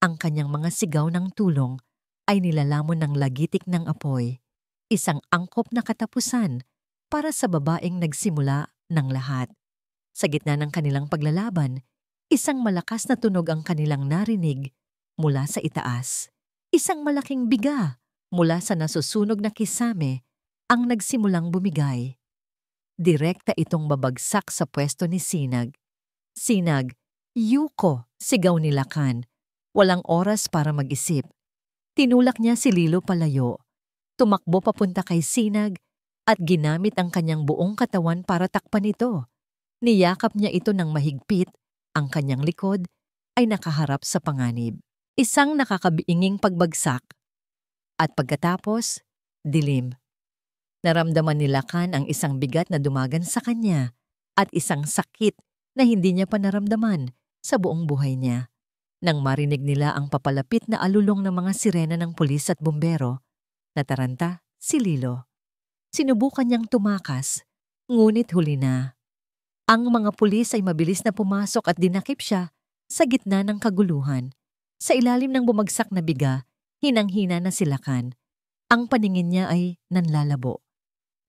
Ang kanyang mga sigaw ng tulong ay nilalamon ng lagitik ng apoy, isang angkop na katapusan para sa babaeng nagsimula ng lahat. Sa gitna ng kanilang paglalaban, isang malakas na tunog ang kanilang narinig mula sa itaas. Isang malaking biga mula sa nasusunog na kisame ang nagsimulang bumigay. Direkta itong babagsak sa pwesto ni Sinag. Sinag, Yuko, sigaw ni Lakan. Walang oras para mag-isip. Tinulak niya si Lilo palayo. Tumakbo papunta kay Sinag at ginamit ang kanyang buong katawan para takpan ito. Niyakap niya ito ng mahigpit. Ang kanyang likod ay nakaharap sa panganib. Isang nakakabiinging pagbagsak. At pagkatapos, dilim. Naramdaman ni Lakan ang isang bigat na dumagan sa kanya at isang sakit na hindi niya pa naramdaman sa buong buhay niya. Nang marinig nila ang papalapit na alulong ng mga sirena ng pulis at bumbero, nataranta si Lilo. Sinubukan niyang tumakas, ngunit huli na. Ang mga pulis ay mabilis na pumasok at dinakip siya sa gitna ng kaguluhan. Sa ilalim ng bumagsak na biga, hinang-hina na si Lakan. Ang paningin niya ay nanlalabo.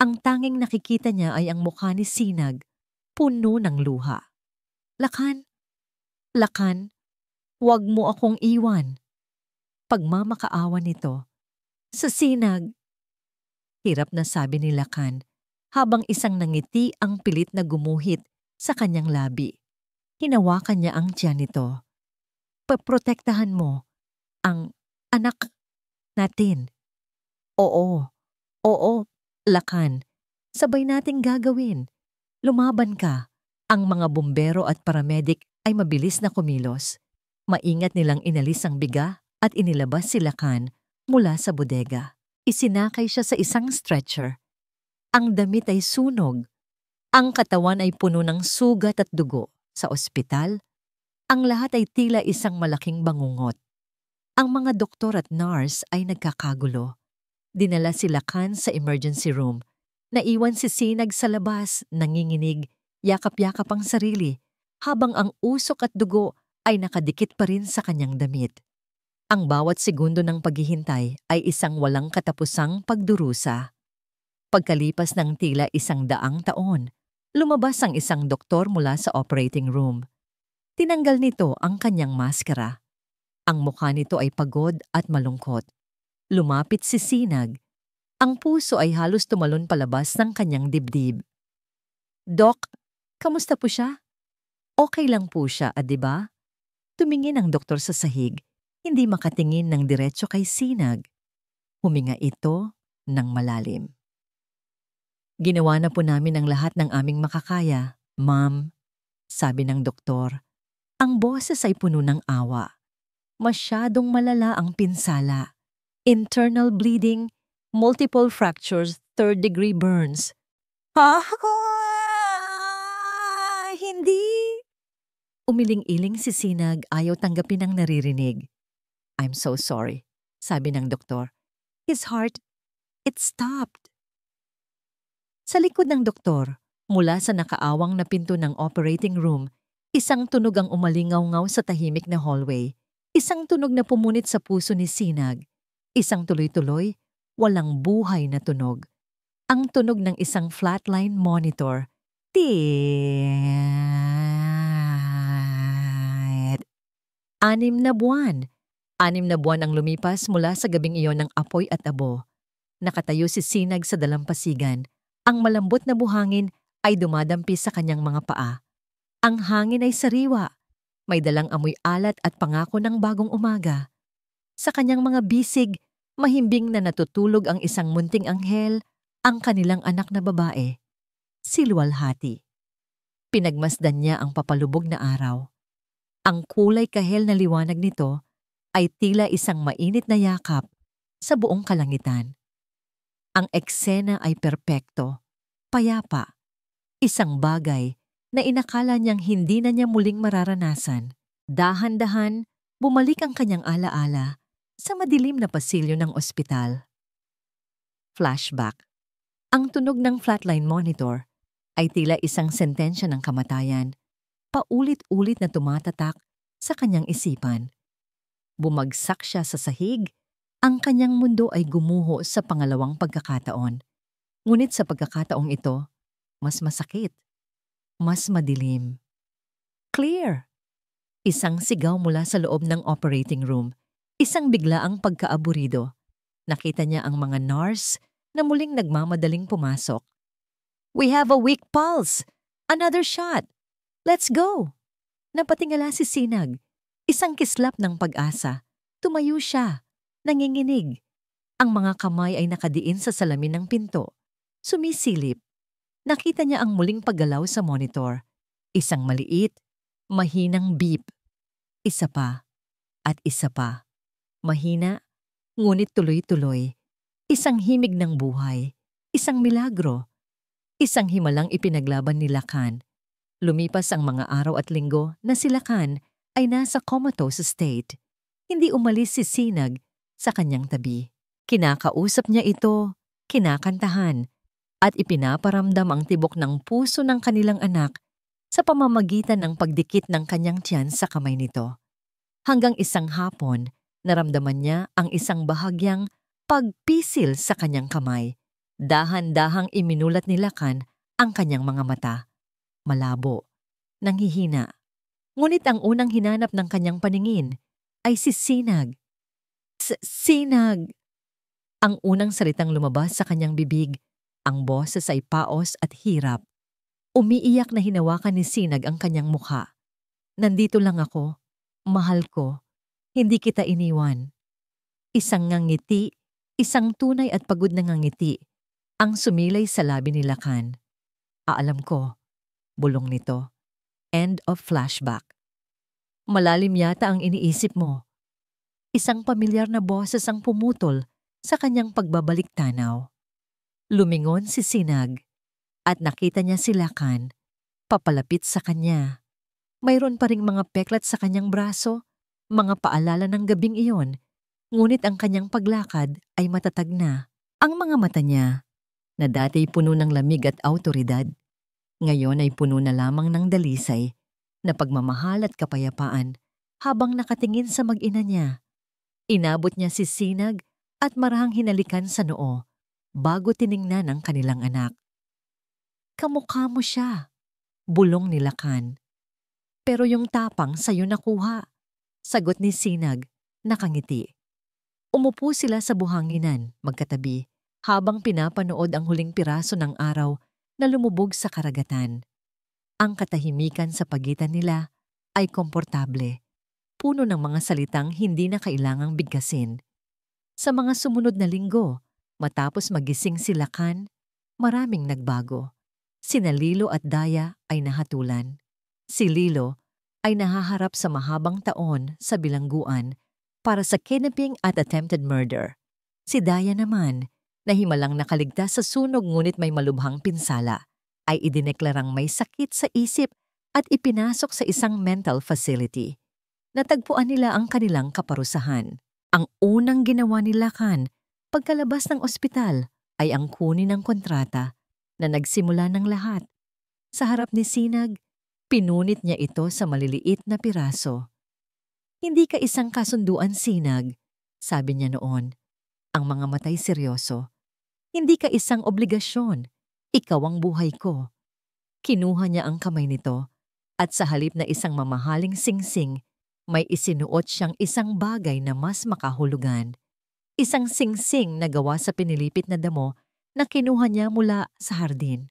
Ang tanging nakikita niya ay ang mukha ni Sinag, puno ng luha. Lakan! Lakan! Huwag mo akong iwan. Pagmamakaawa nito. Sa Sinag! Hirap na sabi ni Lakan habang isang nangiti ang pilit na gumuhit sa kanyang labi. Hinawakan niya ang tiyan nito. Paprotektahan mo ang anak natin. Oo, oo, Lakan. Sabay nating gagawin. Lumaban ka. Ang mga bumbero at paramedic ay mabilis na kumilos. Maingat nilang inalis ang biga at inilabas si Lacan mula sa bodega. Isinakay siya sa isang stretcher. Ang damit ay sunog. Ang katawan ay puno ng sugat at dugo. Sa ospital, ang lahat ay tila isang malaking bangungot. Ang mga doktor at nurse ay nagkakagulo. Dinala si Lacan sa emergency room. Naiwan si Sinag sa labas, nanginginig, yakap-yakap ang sarili, habang ang usok at dugo ay nakadikit pa rin sa kanyang damit. Ang bawat segundo ng paghihintay ay isang walang katapusang pagdurusa. Pagkalipas ng tila 100 taon, lumabas ang isang doktor mula sa operating room. Tinanggal nito ang kanyang maskara. Ang mukha nito ay pagod at malungkot. Lumapit si Sinag. Ang puso ay halos tumalon palabas ng kanyang dibdib. "Dok, kamusta po siya?" "Okay lang po siya, di ba?" Tumingin ang doktor sa sahig, hindi makatingin ng diretso kay Sinag. Huminga ito ng malalim. "Ginawa na po namin ang lahat ng aming makakaya, ma'am," sabi ng doktor. Ang boses ay puno ng awa. Masyadong malala ang pinsala. Internal bleeding, multiple fractures, third-degree burns. Hindi! Umiling-iling si Sinag, ayaw tanggapin ang naririnig. "I'm so sorry," sabi ng doktor. "His heart, it stopped." Sa likod ng doktor, mula sa nakaawang na pinto ng operating room, isang tunog ang umalingaw-ngaw sa tahimik na hallway. Isang tunog na pumunit sa puso ni Sinag. Isang tuloy-tuloy, walang buhay na tunog. Ang tunog ng isang flatline monitor. Tiit. 6 na buwan. 6 na buwan ang lumipas mula sa gabing iyon ng apoy at abo. Nakatayo si Sinag sa dalampasigan. Ang malambot na buhangin ay dumadampi sa kanyang mga paa. Ang hangin ay sariwa. May dalang amoy alat at pangako ng bagong umaga. Sa kanyang mga bisig, mahimbing na natutulog ang isang munting anghel, ang kanilang anak na babae, si Luwalhati. Pinagmasdan niya ang papalubog na araw. Ang kulay kahel na liwanag nito ay tila isang mainit na yakap sa buong kalangitan. Ang eksena ay perpekto, payapa, isang bagay na inakala niyang hindi na niya muling mararanasan. Dahan-dahan, bumalik ang kanyang alaala sa madilim na pasilyo ng ospital. Flashback. Ang tunog ng flatline monitor ay tila isang sentensya ng kamatayan, paulit-ulit na tumatatak sa kanyang isipan. Bumagsak siya sa sahig, ang kanyang mundo ay gumuho sa pangalawang pagkakataon. Ngunit sa pagkakataong ito, mas masakit. Mas madilim. "Clear!" Isang sigaw mula sa loob ng operating room. Isang biglaang pagkaaburido. Nakita niya ang mga nurse na muling nagmamadaling pumasok. "We have a weak pulse! Another shot! Let's go!" Napatingala si Sinag. Isang kislap ng pag-asa. Tumayo siya. Nanginginig. Ang mga kamay ay nakadiin sa salamin ng pinto. Sumisilip. Nakita niya ang muling paggalaw sa monitor. Isang maliit, mahinang beep. Isa pa. At isa pa. Mahina, ngunit tuloy-tuloy. Isang himig ng buhay. Isang milagro. Isang himalang ipinaglaban ni Lacan. Lumipas ang mga araw at linggo na si Lacan ay nasa comatose state. Hindi umalis si Sinag sa kanyang tabi. Kinakausap niya ito, kinakantahan, at ipinaparamdam ang tibok ng puso ng kanilang anak sa pamamagitan ng pagdikit ng kanyang tiyan sa kamay nito. Hanggang isang hapon, naramdaman niya ang isang bahagyang pagpisil sa kanyang kamay. Dahan-dahang iminulat ni Lacan ang kanyang mga mata. Malabo, nanghihina. Ngunit ang unang hinanap ng kanyang paningin ay si Sinag. Sinag! Ang unang salitang lumabas sa kanyang bibig, ang boses ay paos at hirap. Umiiyak na hinawakan ni Sinag ang kanyang mukha. "Nandito lang ako. Mahal ko. Hindi kita iniwan." Isang ngangiti, isang tunay at pagod na ngangiti, ang sumilay sa labi ni Lacan. "Alam ko," bulong nito. end of flashback. Malalim yata ang iniisip mo. Isang pamilyar na boses ang pumutol sa kanyang pagbabalik tanaw. Lumingon si Sinag at nakita niya si Lakan papalapit sa kanya. Mayroon pa ring mga peklat sa kanyang braso, mga paalala ng gabing iyon, ngunit ang kanyang paglakad ay matatag na. Ang mga mata niya, na dati puno ng lamig at awtoridad, ngayon ay puno na lamang ng dalisay na pagmamahal at kapayapaan habang nakatingin sa mag-ina niya. Inabot niya si Sinag at marahang hinalikan sa noo bago tiningnan ang kanilang anak. Kamukha mo siya, bulong ni Lakan. Pero yung tapang sa'yo nakuha, sagot ni Sinag, nakangiti. Umupo sila sa buhanginan, magkatabi, habang pinapanood ang huling piraso ng araw na lumubog sa karagatan. Ang katahimikan sa pagitan nila ay komportable, puno ng mga salitang hindi na kailangang bigkasin. Sa mga sumunod na linggo, matapos magising si Lakan, maraming nagbago. Sina Lilo at Daya ay nahatulan. Si Lilo ay nahaharap sa mahabang taon sa bilangguan para sa kidnapping at attempted murder. Si Daya naman, na himalang nakaligtas sa sunog ngunit may malubhang pinsala, ay idineklarang may sakit sa isip at ipinasok sa isang mental facility. Natagpuan nila ang kanilang kaparusahan. Ang unang ginawa ni Lakan pagkalabas ng ospital ay ang kunin ng kontrata na nagsimula ng lahat. Sa harap ni Sinag, pinunit niya ito sa maliliit na piraso. Hindi ka isang kasunduan, Sinag, sabi niya noon. Ang mga matay seryoso. Hindi ka isang obligasyon. Ikaw ang buhay ko. Kinuha niya ang kamay nito at sa halip na isang mamahaling singsing, may isinuot siyang isang bagay na mas makahulugan. Isang singsing na gawa sa pinilipit na damo na kinuha niya mula sa hardin.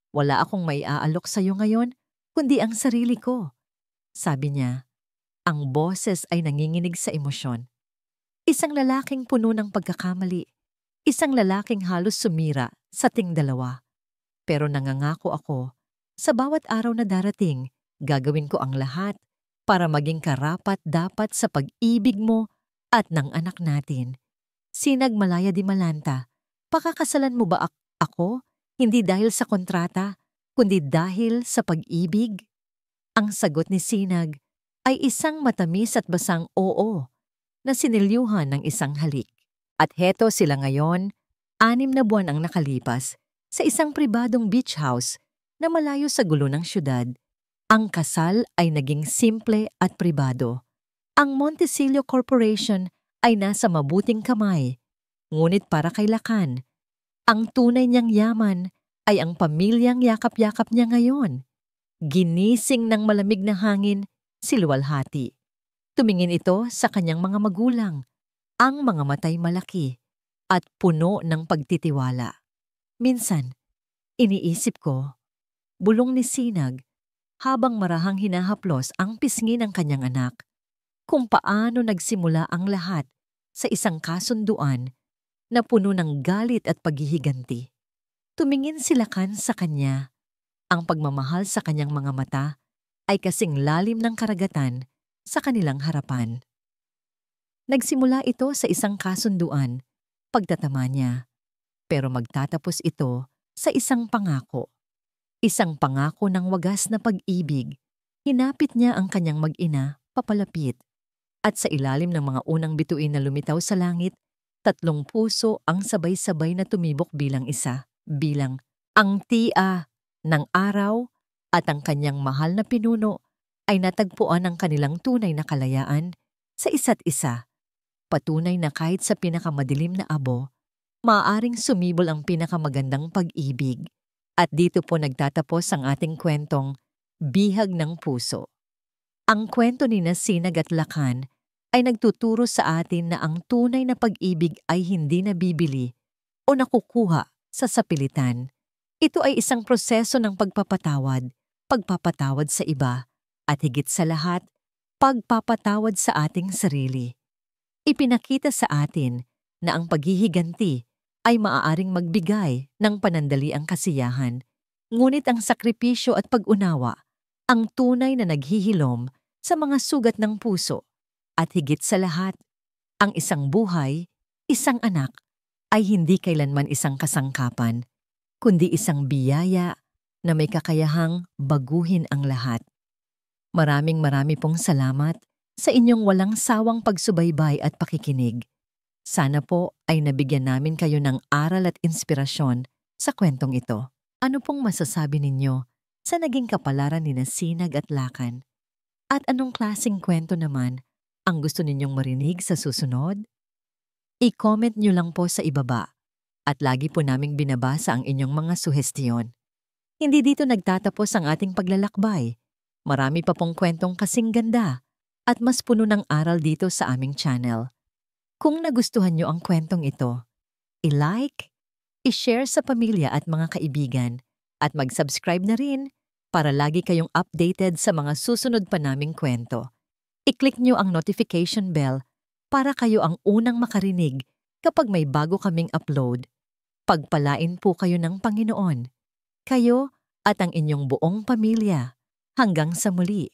Wala akong maiaalok sa iyo ngayon, kundi ang sarili ko. Sabi niya, ang boses ay nanginginig sa emosyon. Isang lalaking puno ng pagkakamali. Isang lalaking halos sumira sa tingdalawa. Pero nangangako ako, sa bawat araw na darating, gagawin ko ang lahat para maging karapat-dapat sa pag-ibig mo at ng anak natin. Sinag Malaya di Malanta, pakakasalan mo ba ako, hindi dahil sa kontrata, kundi dahil sa pag-ibig? Ang sagot ni Sinag ay isang matamis at basang oo na sinilyuhan ng isang halik. At heto sila ngayon, 6 na buwan ang nakalipas, sa isang pribadong beach house na malayo sa gulo ng syudad. Ang kasal ay naging simple at pribado. Ang Montesillo Corporation ay nasa mabuting kamay, ngunit para kay Lakan, ang tunay niyang yaman ay ang pamilyang yakap-yakap niya ngayon. Ginising ng malamig na hangin si luwalhati. Tumingin ito sa kanyang mga magulang, ang mga matay malaki at puno ng pagtitiwala. Minsan, iniisip ko, bulong ni Sinag habang marahang hinahaplos ang pisngi ng kanyang anak, kung paano nagsimula ang lahat sa isang kasunduan na puno ng galit at paghihiganti. Tumingin si Lakan sa kanya. Ang pagmamahal sa kanyang mga mata ay kasing lalim ng karagatan sa kanilang harapan. Nagsimula ito sa isang kasunduan, pagtatama niya, pero magtatapos ito sa isang pangako. Isang pangako ng wagas na pag-ibig. Hinapit niya ang kanyang mag-ina papalapit, at sa ilalim ng mga unang bituin na lumitaw sa langit, 3 puso ang sabay-sabay na tumibok bilang isa, bilang ang tia ng araw at ang kanyang mahal na pinuno ay natagpuan ang kanilang tunay na kalayaan sa isa't isa. Patunay na kahit sa pinakamadilim na abo, maaaring sumibol ang pinakamagandang pag-ibig. At dito po nagtatapos ang ating kwentong Bihag ng Puso. Ang kwento ni Sinag at Lakan ay nagtuturo sa atin na ang tunay na pag-ibig ay hindi nabibili o nakukuha sa sapilitan. Ito ay isang proseso ng pagpapatawad sa iba, at higit sa lahat, pagpapatawad sa ating sarili. Ipinakita sa atin na ang paghihiganti ay maaaring magbigay ng panandaliang kasiyahan, ngunit ang sakripisyo at pag-unawa, ang tunay na naghihilom sa mga sugat ng puso. At higit sa lahat, ang isang buhay, isang anak, ay hindi kailanman isang kasangkapan, kundi isang biyaya na may kakayahang baguhin ang lahat. Maraming pong salamat sa inyong walang sawang pagsubaybay at pakikinig. Sana po ay nabigyan namin kayo ng aral at inspirasyon sa kwentong ito. Ano pong masasabi ninyo sa naging kapalaran ni Sinag at Lakan? At anong klaseng kwento naman ang gusto ninyong marinig sa susunod? I-comment nyo lang po sa ibaba at lagi po naming binabasa ang inyong mga suhestiyon. Hindi dito nagtatapos ang ating paglalakbay. Marami pa pong kwentong kasing ganda at mas puno ng aral dito sa aming channel. Kung nagustuhan nyo ang kwentong ito, i-like, i-share sa pamilya at mga kaibigan, at mag-subscribe na rin para lagi kayong updated sa mga susunod pa naming kwento. I-click nyo ang notification bell para kayo ang unang makarinig kapag may bago kaming upload. Pagpalain po kayo ng Panginoon, kayo at ang inyong buong pamilya. Hanggang sa muli.